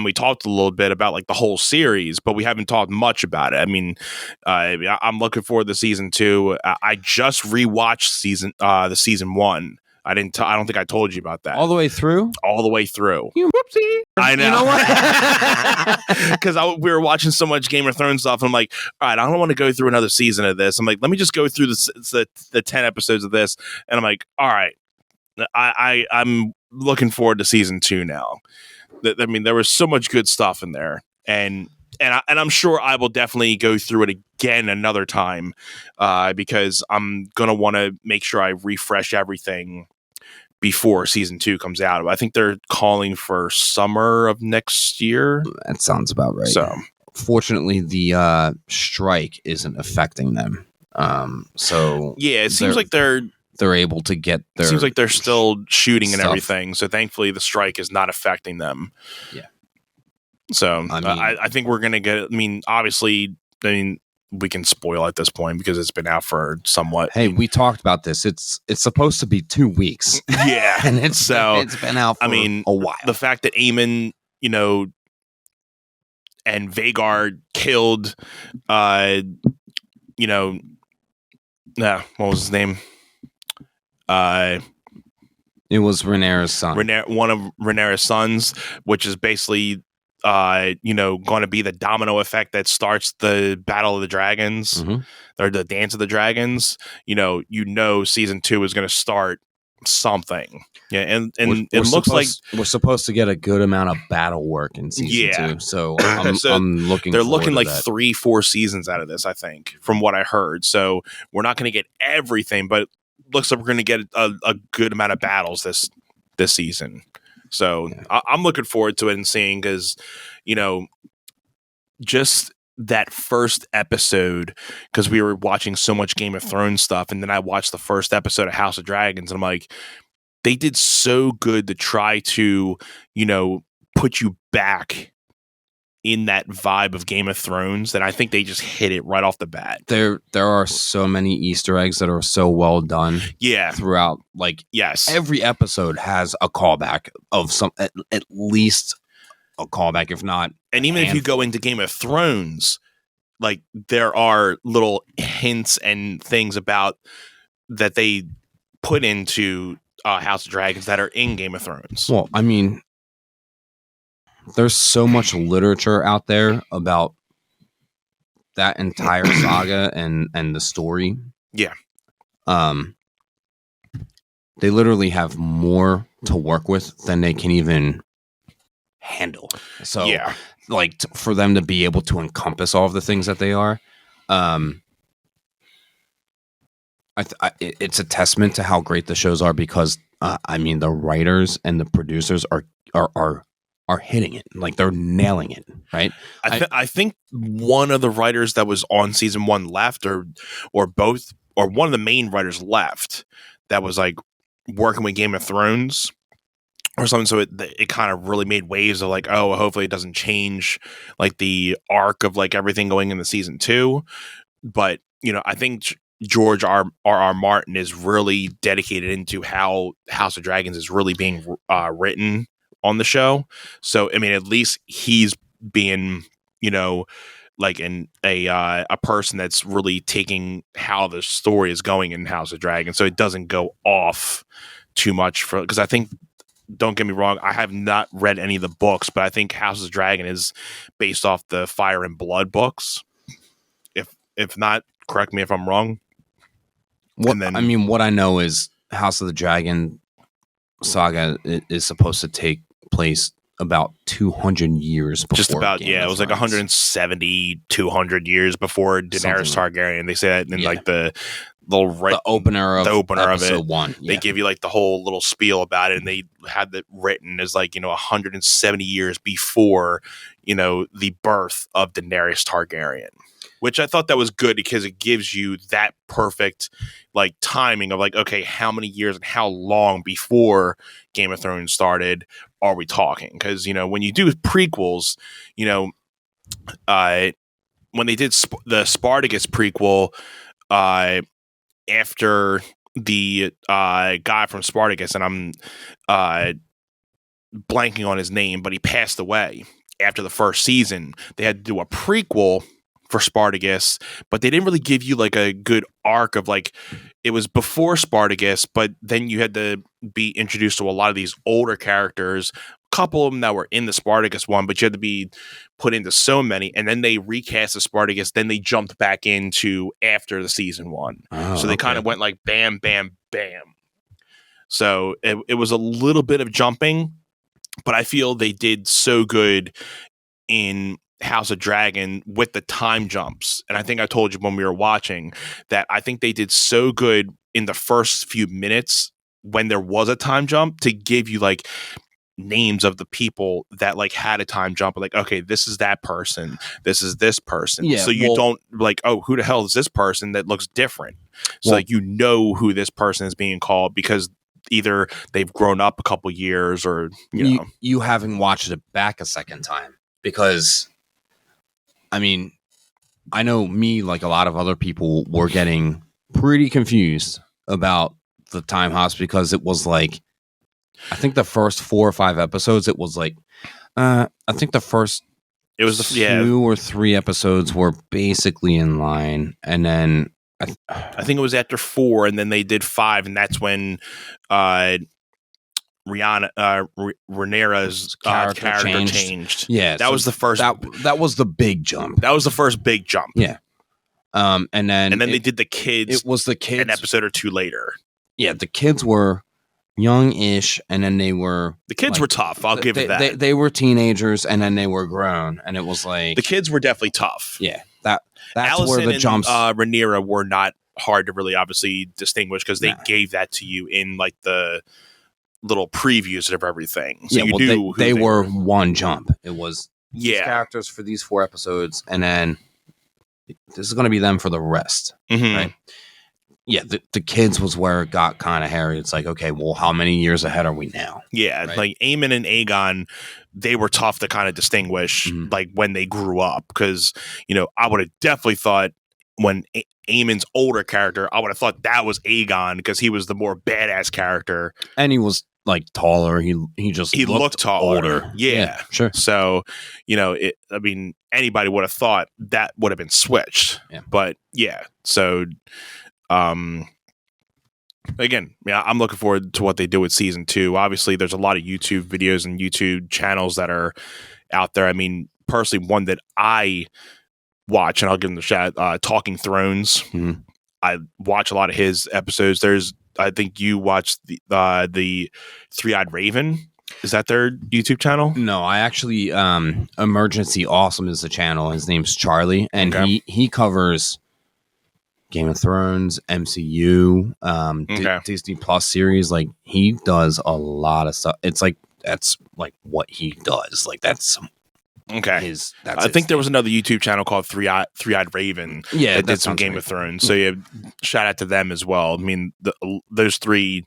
we talked a little bit about like the whole series, but we haven't talked much about it. I mean, I'm looking forward to season 2. I just rewatched the season 1. I don't think I told you about that. All the way through? All the way through. Whoopsie. I know. You know what? Because we were watching so much Game of Thrones stuff. I'm like, all right, I don't want to go through another season of this. I'm like, let me just go through the 10 episodes of this. And I'm like, all right, I'm looking forward to season 2 now. I mean, there was so much good stuff in there. And I'm sure I will definitely go through it again another time, because I'm going to want to make sure I refresh everything before season 2 comes out. I think they're calling for summer of next year. That sounds about right. So, fortunately, the strike isn't affecting them. So yeah, it seems like they're able to get their. It seems like they're still shooting and stuff. everything. So thankfully, the strike is not affecting them. Yeah. So I think we're gonna get. I mean, obviously, we can spoil at this point because it's been out for somewhat. Hey, we talked about this. It's supposed to be 2 weeks. Yeah, and it's been out for a while. The fact that Aemon, and Vagar killed, what was his name? It was Rhaenyra's son. One of Rhaenyra's sons, which is basically, going to be the domino effect that starts the Battle of the Dragons or the Dance of the Dragons. Season 2 is going to start something. Yeah, and it looks like we're supposed to get a good amount of battle work in season 2. So I'm looking. They're forward looking to like that. 3-4 seasons out of this, I think, from what I heard. So we're not going to get everything, but looks like we're going to get a good amount of battles this season. So I'm looking forward to it and seeing, because just that first episode, because we were watching so much Game of Thrones stuff, and then I watched the first episode of House of Dragons, and I'm like, they did so good to try to put you back in that vibe of Game of Thrones, that I think they just hit it right off the bat. There are so many Easter eggs that are so well done. Yeah. Throughout, like, yes, every episode has a callback of some, at least a callback, if not. And even if you go into Game of Thrones, like, there are little hints and things about that they put into House of Dragons that are in Game of Thrones. Well, I mean, there's so much literature out there about that entire saga and the story. Yeah. They literally have more to work with than they can even handle. So, yeah, like, for them to be able to encompass all of the things that they are, it's a testament to how great the shows are, because the writers and the producers are hitting it. Like, they're nailing it, right? I think one of the writers that was on season 1 left, or both, or one of the main writers left, that was like working with Game of Thrones or something. So it kind of really made waves of like, oh, hopefully it doesn't change like the arc of like everything going into season 2. But I think George R. Martin is really dedicated into how House of Dragons is really being written on the show. So at least he's being like a person that's really taking how the story is going in House of Dragons, so it doesn't go off too much. Because I think, don't get me wrong, I have not read any of the books, but I think House of Dragon is based off the Fire and Blood books. If not, correct me if I'm wrong. What I know is House of the Dragon saga is supposed to take place about 200 years before. Just about, Game it was Thrones. Like 170, 200 years before Daenerys Targaryen. They say that in like the little the opener of episode it. 1. They give you like the whole little spiel about it, and they had it written as like 170 years before the birth of Daenerys Targaryen. Which I thought that was good, because it gives you that perfect like timing of like, okay, how many years and how long before Game of Thrones started are we talking? Because when you do prequels, when they did the Spartacus prequel, after the guy from Spartacus, and I'm blanking on his name, but he passed away after the first season, they had to do a prequel for Spartacus, but they didn't really give you like a good arc of like, it was before Spartacus, but then you had to be introduced to a lot of these older characters, a couple of them that were in the Spartacus one, but you had to be put into so many, and then they recast the Spartacus, then they jumped back into after the season 1. So they kind of went like bam, bam, bam. So it was a little bit of jumping, but I feel they did so good in House of Dragon with the time jumps. And I think I told you when we were watching that I think they did so good in the first few minutes when there was a time jump to give you like names of the people that like had a time jump, like, okay, this is that person, this is this person. So you don't like, oh, who the hell is this person that looks different? So like, who this person is being called, because either they've grown up a couple years, or you haven't watched it back a second time. Because I know me, like a lot of other people, were getting pretty confused about the time hops, because it was like, I think the first 4 or 5 episodes, it was like, I think the first it was 2 or 3 episodes were basically in line, and then I think it was after 4, and then they did 5, and that's when Rhaenyra's character changed. Yeah, that was the first. That was the big jump. That was the first big jump. Yeah. And then they did the kids. It was the kids an episode or two later. Yeah, the kids were young-ish, and then the kids were tough. I'll give it that. They were teenagers, and then they were grown, and it was like the kids were definitely tough. Yeah, that's Allison where the jumps. Rhaenyra were not hard to really obviously distinguish because they gave that to you in like the little previews of everything. So you knew they were one jump. It was these characters for these 4 episodes, and then this is going to be them for the rest, right? Yeah, the kids was where it got kind of hairy. It's like, okay, well, how many years ahead are we now? Yeah, right? Like Aemon and Aegon, they were tough to kind of distinguish, like when they grew up, because I would have definitely thought when Aemon's older character, I would have thought that was Aegon because he was the more badass character, and he was like taller. He looked taller. Older. Yeah, sure. So anybody would have thought that would have been switched. Yeah. But yeah, so. Again, I'm looking forward to what they do with season 2. Obviously, there's a lot of YouTube videos and YouTube channels that are out there. I mean, personally, one that I watch, and I'll give them the shout, Talking Thrones. I watch a lot of his episodes. I think you watched the Three-Eyed Raven. Is that their YouTube channel? No, I actually Emergency Awesome is the channel. His name's Charlie, and he covers Game of Thrones, MCU, Disney Plus series. Like, he does a lot of stuff. It's like that's like what he does. Like, that's I think there was another YouTube channel called Three-Eyed Raven. Yeah, that did some Game of Thrones. So yeah, shout out to them as well. I mean, those 3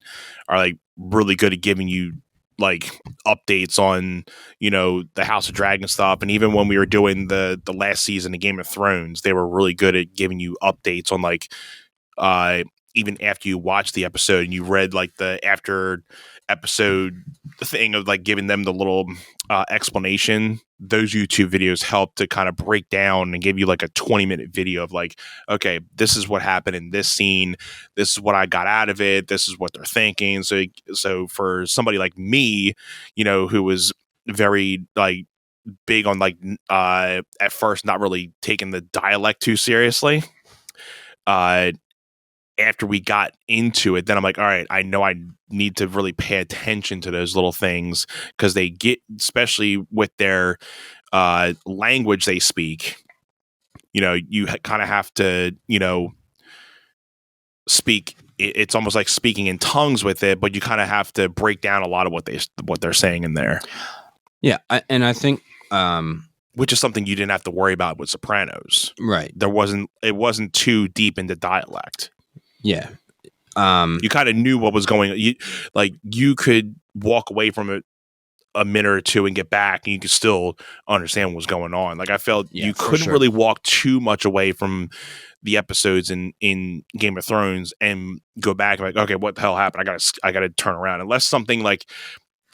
are like really good at giving you like updates on the House of Dragon stuff, and even when we were doing the last season of Game of Thrones, they were really good at giving you updates on like even after you watched the episode and you read like the after episode thing of like giving them the little explanation. Those YouTube videos help to kind of break down and give you like a 20-minute video of like, okay, this is what happened in this scene. This is what I got out of it. This is what they're thinking. So for somebody like me, who was very like big on like at first not really taking the dialect too seriously, after we got into it, then I'm like, all right, I know I need to really pay attention to those little things because they get, especially with their language they speak, you kind of have to, speak. It's almost like speaking in tongues with it, but you kind of have to break down a lot of what they're saying in there. Yeah, I think which is something you didn't have to worry about with Sopranos, right? It wasn't too deep into dialect. Yeah. You kind of knew what was going on. You could walk away from it a minute or two and get back and you could still understand what was going on. Like, I felt you couldn't really walk too much away from the episodes in Game of Thrones and go back and like, okay, what the hell happened? I gotta turn around. Unless something like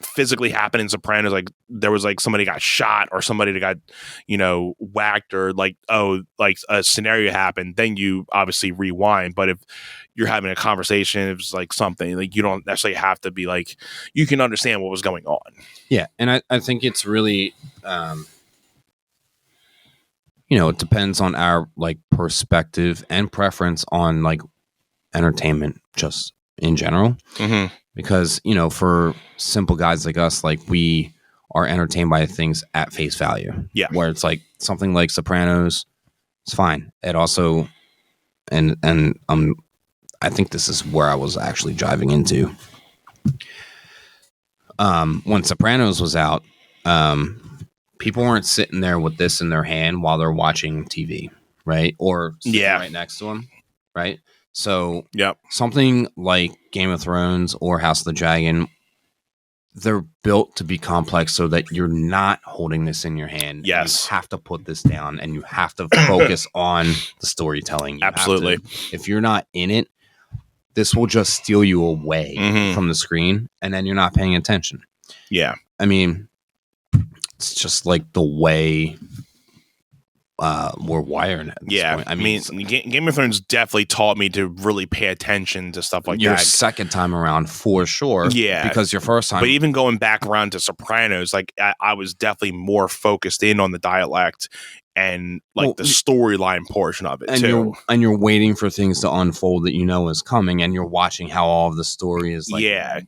physically happened in Sopranos, like there was like somebody got shot or somebody that got whacked, or like a scenario happened, then you obviously rewind. But if you're having a conversation, if it's like something like, you don't necessarily have to be like, you can understand what was going on. Yeah, and I think it's really it depends on our like perspective and preference on like entertainment just in general. Because, for simple guys like us, like we are entertained by things at face value. Yeah. Where it's like something like Sopranos, it's fine. It also, and I think this is where I was actually driving into. When Sopranos was out, people weren't sitting there with this in their hand while they're watching TV, right? Or sitting right next to them, right? So something like Game of Thrones or House of the Dragon, they're built to be complex so that you're not holding this in your hand. Yes. You have to put this down and you have to focus on the storytelling. Absolutely. If you're not in it, this will just steal you away from the screen and then you're not paying attention. Yeah. I mean, it's just like the way we're wired at this point. I mean, Game of Thrones definitely taught me to really pay attention to stuff like your that. second time around for sure. Yeah. Because your first time. But even going back around to Sopranos, like I was definitely more focused in on the dialect and like the storyline portion of it too. You're waiting for things to unfold that you know is coming, and you're watching how all of the story is like. Yeah.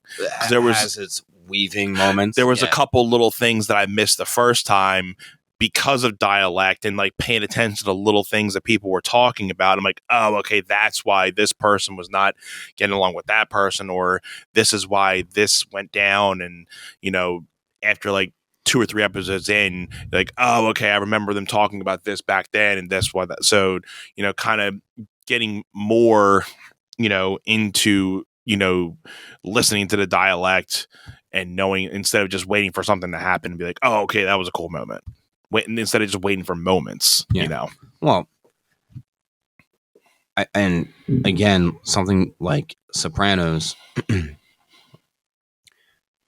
There has its weaving moments. There was a couple little things that I missed the first time because of dialect and like paying attention to little things that people were talking about. I'm like, oh, okay, that's why this person was not getting along with that person, or this is why this went down. And, you know, after like 2 or 3 episodes in, like, oh, okay, I remember them talking about this back then, and that's why that. So, you know, kind of getting more, you know, into, you know, listening to the dialect and knowing instead of just waiting for something to happen and be like, oh, okay, that was a cool moment. Instead of just waiting for moments, you know. Well, and again, something like Sopranos, there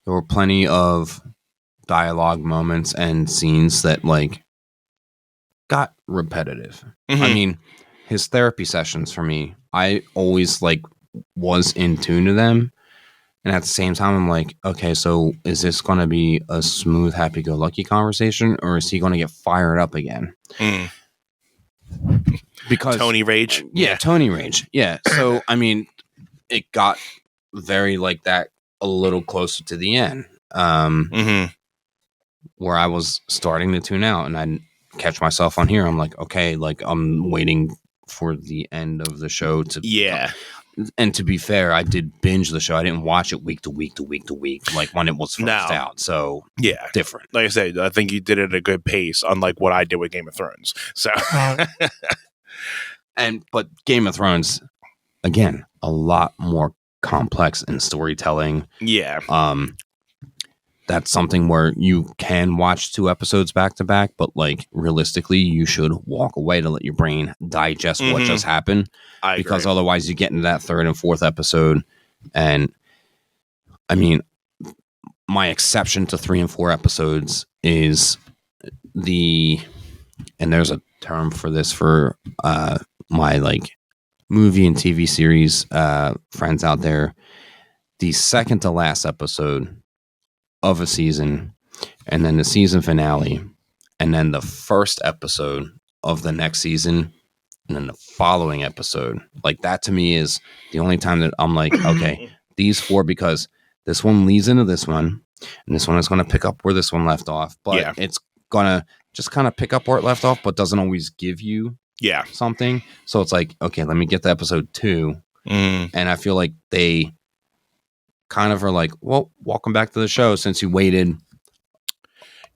were plenty of dialogue moments and scenes that like got repetitive. Mm-hmm. I mean, his therapy sessions for me, I always like was in tune to them. And at the same time, I'm like, okay, so is this going to be a smooth, happy-go-lucky conversation, or is he going to get fired up again? Because Tony Rage? Yeah, Tony Rage. Yeah. So, I mean, it got very like that a little closer to the end, where I was starting to tune out, and I'd catch myself on here. I'm like, okay, like I'm waiting for the end of the show to And to be fair, I did binge the show. I didn't watch it week to week to week to week, like when it was first out. So different. Like I said, I think you did it at a good pace, unlike what I did with Game of Thrones. So, but Game of Thrones, again, a lot more complex in storytelling. Yeah. That's something where you can watch 2 episodes back to back, but like realistically, you should walk away to let your brain digest what just happened. Because otherwise you get into that 3rd and 4th episode. And I mean, my exception to 3 and 4 episodes is and there's a term for this for my like movie and TV series friends out there, the second to last episode of a season, and then the season finale, and then the first episode of the next season, and then the following episode. Like that to me is the only time that I'm like, okay, these 4, because this one leads into this one, and this one is going to pick up where this one left off, but it's going to just kind of pick up where it left off, but doesn't always give you something. So it's like, okay, let me get to episode 2. And I feel like they kind of are like, well, welcome back to the show since you waited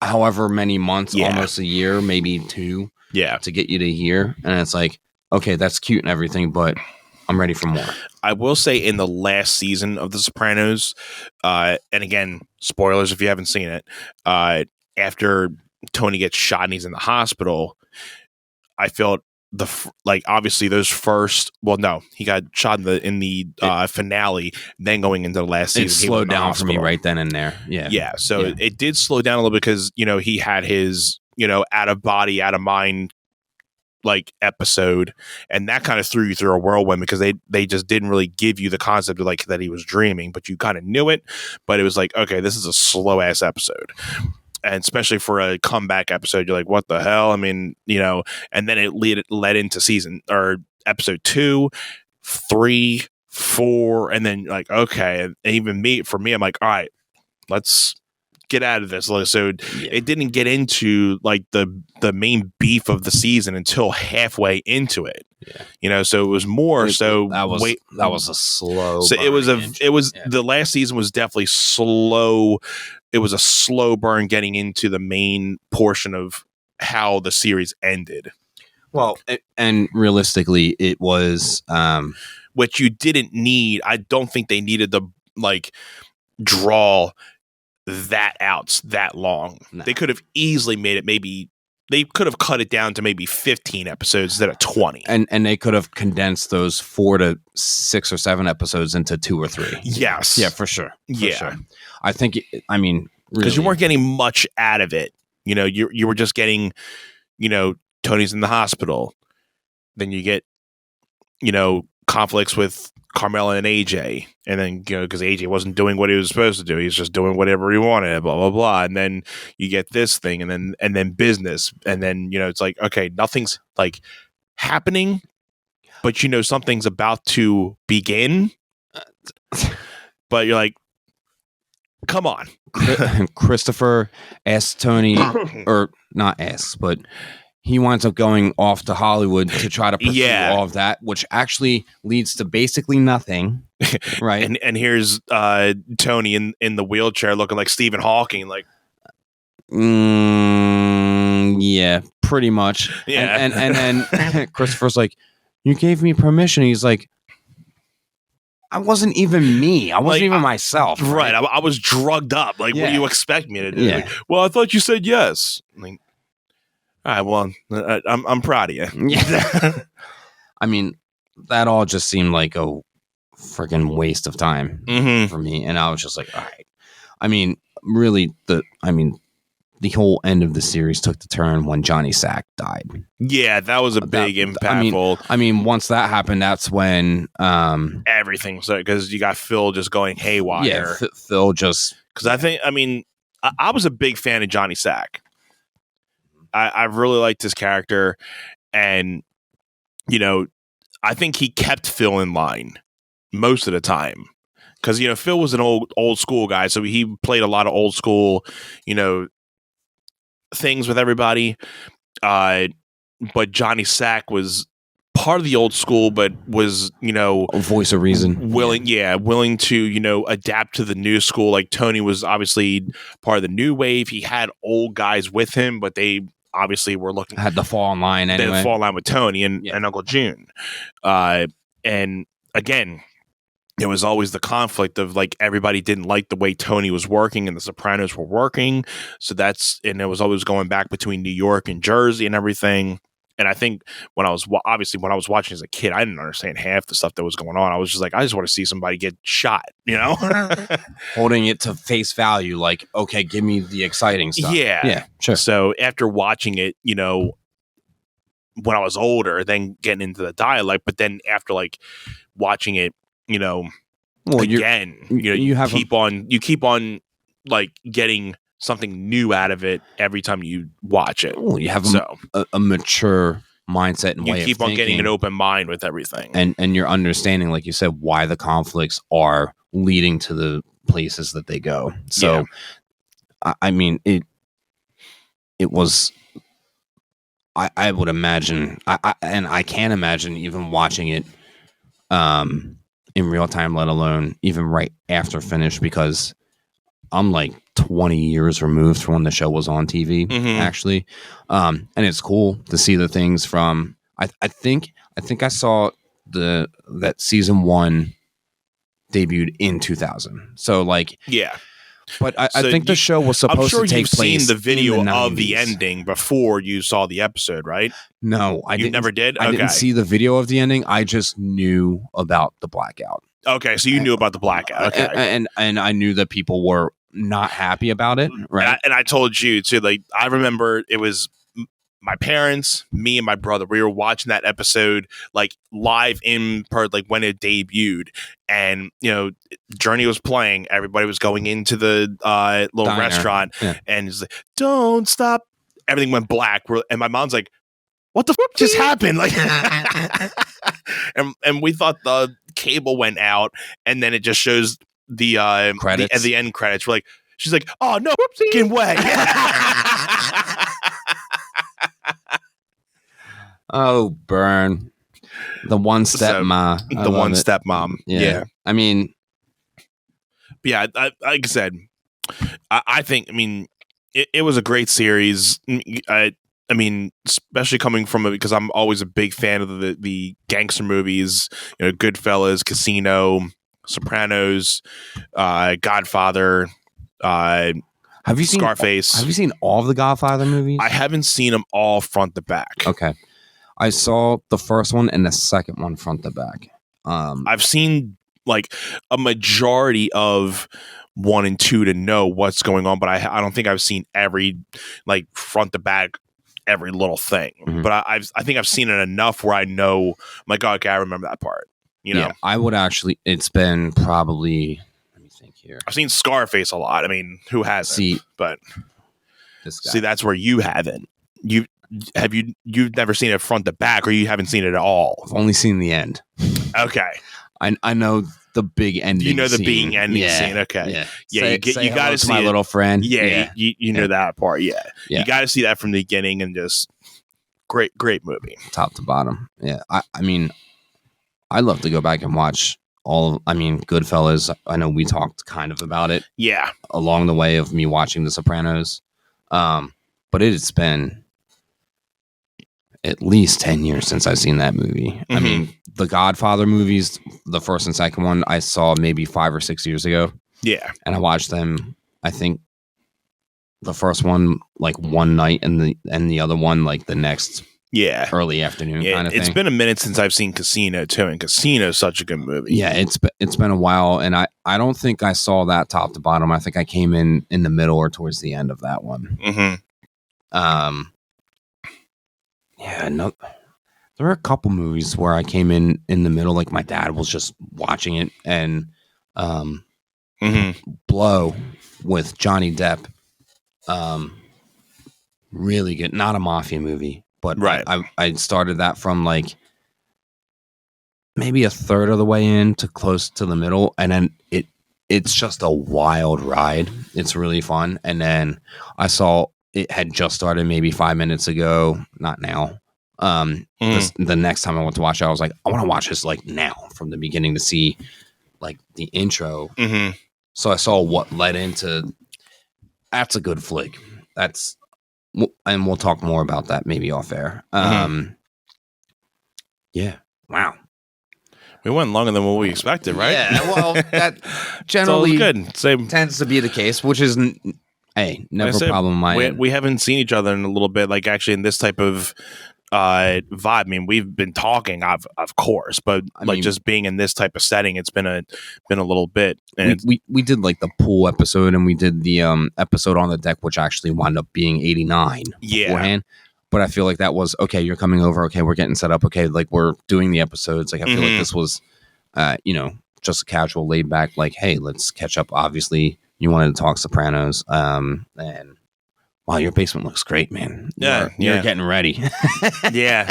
however many months, almost a year, maybe 2 to get you to here. And it's like, okay, that's cute and everything, but I'm ready for more. I will say in the last season of The Sopranos, and again, spoilers if you haven't seen it, after Tony gets shot and he's in the hospital, I felt obviously those first, he got shot in the finale, then going into the last season, it slowed down for me right then and there. So it did slow down a little because, you know, he had his, you know, out of body, out of mind like episode, and that kind of threw you through a whirlwind because they just didn't really give you the concept of like that he was dreaming, but you kind of knew it, but it was like, okay, this is a slow ass episode. And especially for a comeback episode, you're like, what the hell? I mean, you know, and then it led into season or episode 2, 3, 4, and then like, okay. And even for me, I'm like, all right, let's get out of this. So it didn't get into like the main beef of the season until halfway into it. You know, so it was more that was a slow. So the last season was definitely slow. It was a slow burn getting into the main portion of how the series ended. Well, and realistically, it was which you didn't need. I don't think they needed to like draw that out that long. No. They could have easily made it they could have cut it down to maybe 15 episodes instead of 20. And they could have condensed those 4 to 6 or 7 episodes into 2 or 3. Yes. Yeah, for sure. Sure. I think, I mean, because you weren't getting much out of it. You know, you were just getting, you know, Tony's in the hospital. Then you get, conflicts with Carmela and AJ, and then because AJ wasn't doing what he was supposed to do, he's just doing whatever he wanted, blah blah blah, and then you get this thing, and then business, and then it's like, okay, nothing's like happening, but something's about to begin, but you're like, come on. Christopher asks Tony, or not asks, but he winds up going off to Hollywood to try to pursue all of that, which actually leads to basically nothing, right? and here's Tony in the wheelchair looking like Stephen Hawking, like, yeah, pretty much. Yeah. And then Christopher's like, you gave me permission. He's like, I wasn't even me. I wasn't even myself. Right. I was drugged up. Like, what do you expect me to do? Yeah. Like, well, I thought you said yes. Like, all right, well, I'm proud of you. Yeah. I mean, that all just seemed like a freaking waste of time for me. And I was just like, all right. I mean, really, the whole end of the series took the turn when Johnny Sack died. Yeah, that was a big impactful. I mean, once that happened, that's when everything. So because you got Phil just going haywire. Yeah, Phil just because I was a big fan of Johnny Sack. I really liked his character, and I think he kept Phil in line most of the time because Phil was an old school guy, so he played a lot of old school things with everybody. But Johnny Sack was part of the old school, but was a voice of reason, willing to adapt to the new school. Like Tony was obviously part of the new wave. He had old guys with him, but they obviously were looking had to fall in line anyway. They fall in line with Tony and Uncle June. And again, there was always the conflict of like everybody didn't like the way Tony was working and the Sopranos were working. So and it was always going back between New York and Jersey and everything. And I think when I was watching as a kid, I didn't understand half the stuff that was going on. I was just like, I just want to see somebody get shot, holding it to face value. Like, okay, give me the exciting stuff. Yeah, sure. So after watching it, when I was older, then getting into the dialect, but then after like watching it, again, you keep on like getting something new out of it every time you watch it. Well, you have a mature mindset and way of thinking. You keep on getting an open mind with everything. And you're understanding, like you said, why the conflicts are leading to the places that they go. So, I mean, it was, I would imagine, I can't imagine even watching it in real time, let alone even right after finish, because I'm like 20 years removed from when the show was on TV, actually. And it's cool to see the things from, I think I saw that season 1 debuted in 2000. So like, yeah. But I think the show was supposed to take place. I'm sure you've seen the video of the ending before you saw the episode, right? No, I didn't. Never did? I didn't see the video of the ending. I just knew about the blackout. Okay, so you knew about the blackout. Okay. And I knew that people were not happy about it, right? And I told you too. Like, I remember it was my parents, me, and my brother. We were watching that episode like live like when it debuted, and Journey was playing. Everybody was going into the little Diner. restaurant, and it's like, "Don't stop!" Everything went black, and my mom's like, "What the fuck just happened?" Like, and we thought the cable went out, and then it just shows the credits. The end credits. We're like, she's like, "Oh no, fucking way!" Oh, burn. The one stepmom. The one stepmom. Yeah. I mean, yeah, like I said, I think, it was a great series. I mean, especially coming from it, because I'm always a big fan of the gangster movies, Goodfellas, Casino, Sopranos, Godfather, have you seen Scarface? Have you seen all of the Godfather movies? I haven't seen them all front to back. Okay. I saw the first one and the second one front to back. I've seen like a majority of 1 and 2 to know what's going on, but I don't think I've seen every like front to back every little thing, Mhm. but I think I've seen it enough where I know, my God, okay, I remember that part. You know, Yeah, I would actually. It's been probably. Let me think here. I've seen Scarface a lot. I mean, who hasn't? See, But this guy. see, that's where you haven't. You've never seen it front to back, or you haven't seen it at all. I've only seen the end. Okay, I know the big ending. you know the scene. being ending Yeah, scene. Okay, Yeah. yeah, Say you got hello to to see my it. little friend. Yeah, you know Yeah. that part. Yeah, Yeah. you got to see that from the beginning, and just great movie. Top to bottom. Yeah. I mean, I'd love to go back and watch all of. I mean, Goodfellas. I know we talked kind of about it Yeah, along the way of me watching The Sopranos. But it's been at least 10 years since I've seen that movie. I mean, the Godfather movies, the first and second one, I saw maybe 5 or 6 years ago. yeah, And I watched them, I think the first one like one night and the other one like the next yeah. early afternoon Yeah, kind of thing. it's been a minute since I've seen Casino too, and Casino is such a good movie. Yeah, it's been a while, and I don't think I saw that top to bottom. I think I came in the middle or towards the end of that one. Yeah, no, there were a couple movies where I came in the middle, like my dad was just watching it, and Blow with Johnny Depp, really good. Not a mafia movie, but Right. I started that from like maybe a third of the way in to close to the middle, and then it's just a wild ride. It's really fun, and then I saw it had just started maybe 5 minutes ago. Not now. The next time I went to watch it, I was like, I want to watch this like now from the beginning to see like the intro. So I saw what led into. That's a good flick. And we'll talk more about that maybe off air. Yeah. Wow. We went longer than what we expected, right? Yeah. Well, that generally good. Same. tends to be the case, which is never a problem. We haven't seen each other in a little bit, like actually in this type of vibe. I mean, we've been talking, of course, but just being in this type of setting, it's been a little bit. And we did like the pool episode, and we did the episode on the deck, which actually wound up being 89 beforehand. But I feel like that was okay. You're coming over. Okay, we're getting set up. Okay, like we're doing the episodes. Like I feel like this was, just a casual, laid back. Like, hey, let's catch up. Obviously, you wanted to talk Sopranos, and. Wow, your basement looks great, man. You're getting ready. Yeah.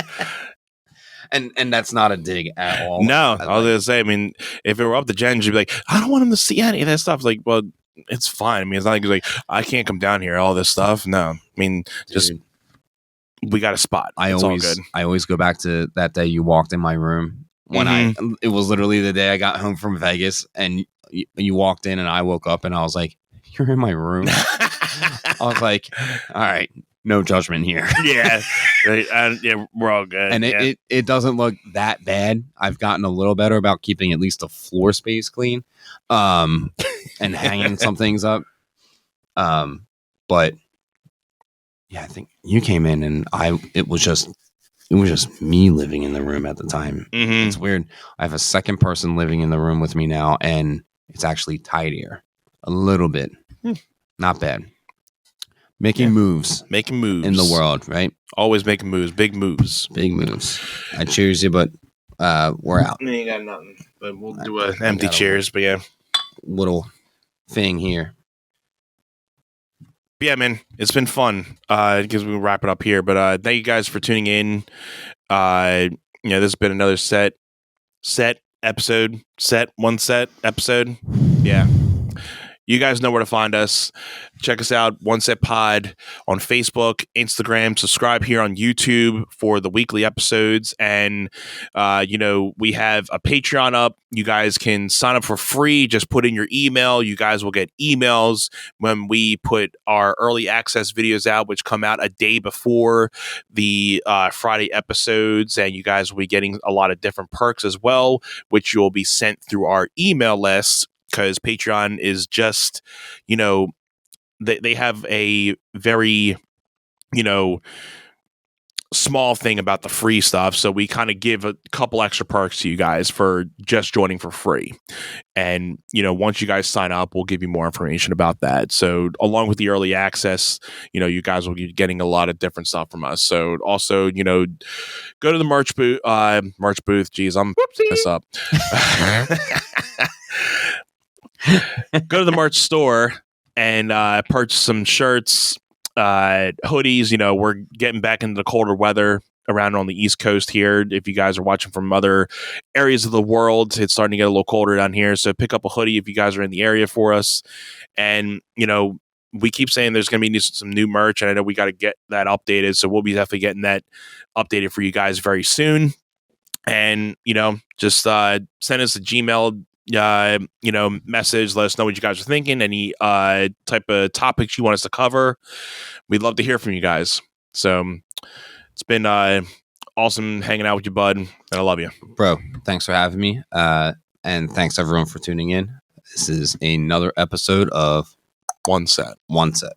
And that's not a dig at all. No, I was gonna say, I mean, if it were up to Jen, she'd be like, I don't want him to see any of that stuff. Like, well, it's fine. I mean, it's not like I can't come down here, all this stuff. No. I mean, just we got a spot. It's all good. I always go back to that day you walked in my room when it was literally the day I got home from Vegas, and you walked in and I woke up and I was like, you're in my room. I was like, all right, no judgment here. Yeah, we're all good. And it doesn't look that bad. I've gotten a little better about keeping at least the floor space clean, and hanging some things up. But yeah, I think you came in and it was just me living in the room at the time. It's weird. I have a second person living in the room with me now, and it's actually tidier a little bit. Not bad. Making moves in the world, right? Always making moves, big moves. I cheers you, but we're out. You ain't got nothing, but we'll do an empty cheers. But yeah, little thing here. But yeah, man, it's been fun. Because we'll wrap it up here. But thank you guys for tuning in. This has been another set episode. Yeah. You guys know where to find us. Check us out, One Set Pod on Facebook, Instagram. Subscribe here on YouTube for the weekly episodes. And, we have a Patreon up. You guys can sign up for free. Just put in your email. You guys will get emails when we put our early access videos out, which come out a day before the Friday episodes. And you guys will be getting a lot of different perks as well, which you'll be sent through our email list. Because Patreon is just, they have a very, small thing about the free stuff. So we kind of give a couple extra perks to you guys for just joining for free. And, once you guys sign up, we'll give you more information about that. So along with the early access, you guys will be getting a lot of different stuff from us. So also, go to the merch booth. Geez, I'm this up. Go to the merch store and purchase some shirts, hoodies. We're getting back into the colder weather around on the East Coast here. If you guys are watching from other areas of the world, it's starting to get a little colder down here. So pick up a hoodie if you guys are in the area for us. And, we keep saying there's going to be some new merch, and I know we got to get that updated. So we'll be definitely getting that updated for you guys very soon. And, just send us a Gmail message. Let us know what you guys are thinking. Any type of topics you want us to cover. We'd love to hear from you guys. So it's been awesome hanging out with you, bud. And I love you. Bro, thanks for having me. And thanks everyone for tuning in. This is another episode of One Set. One Set.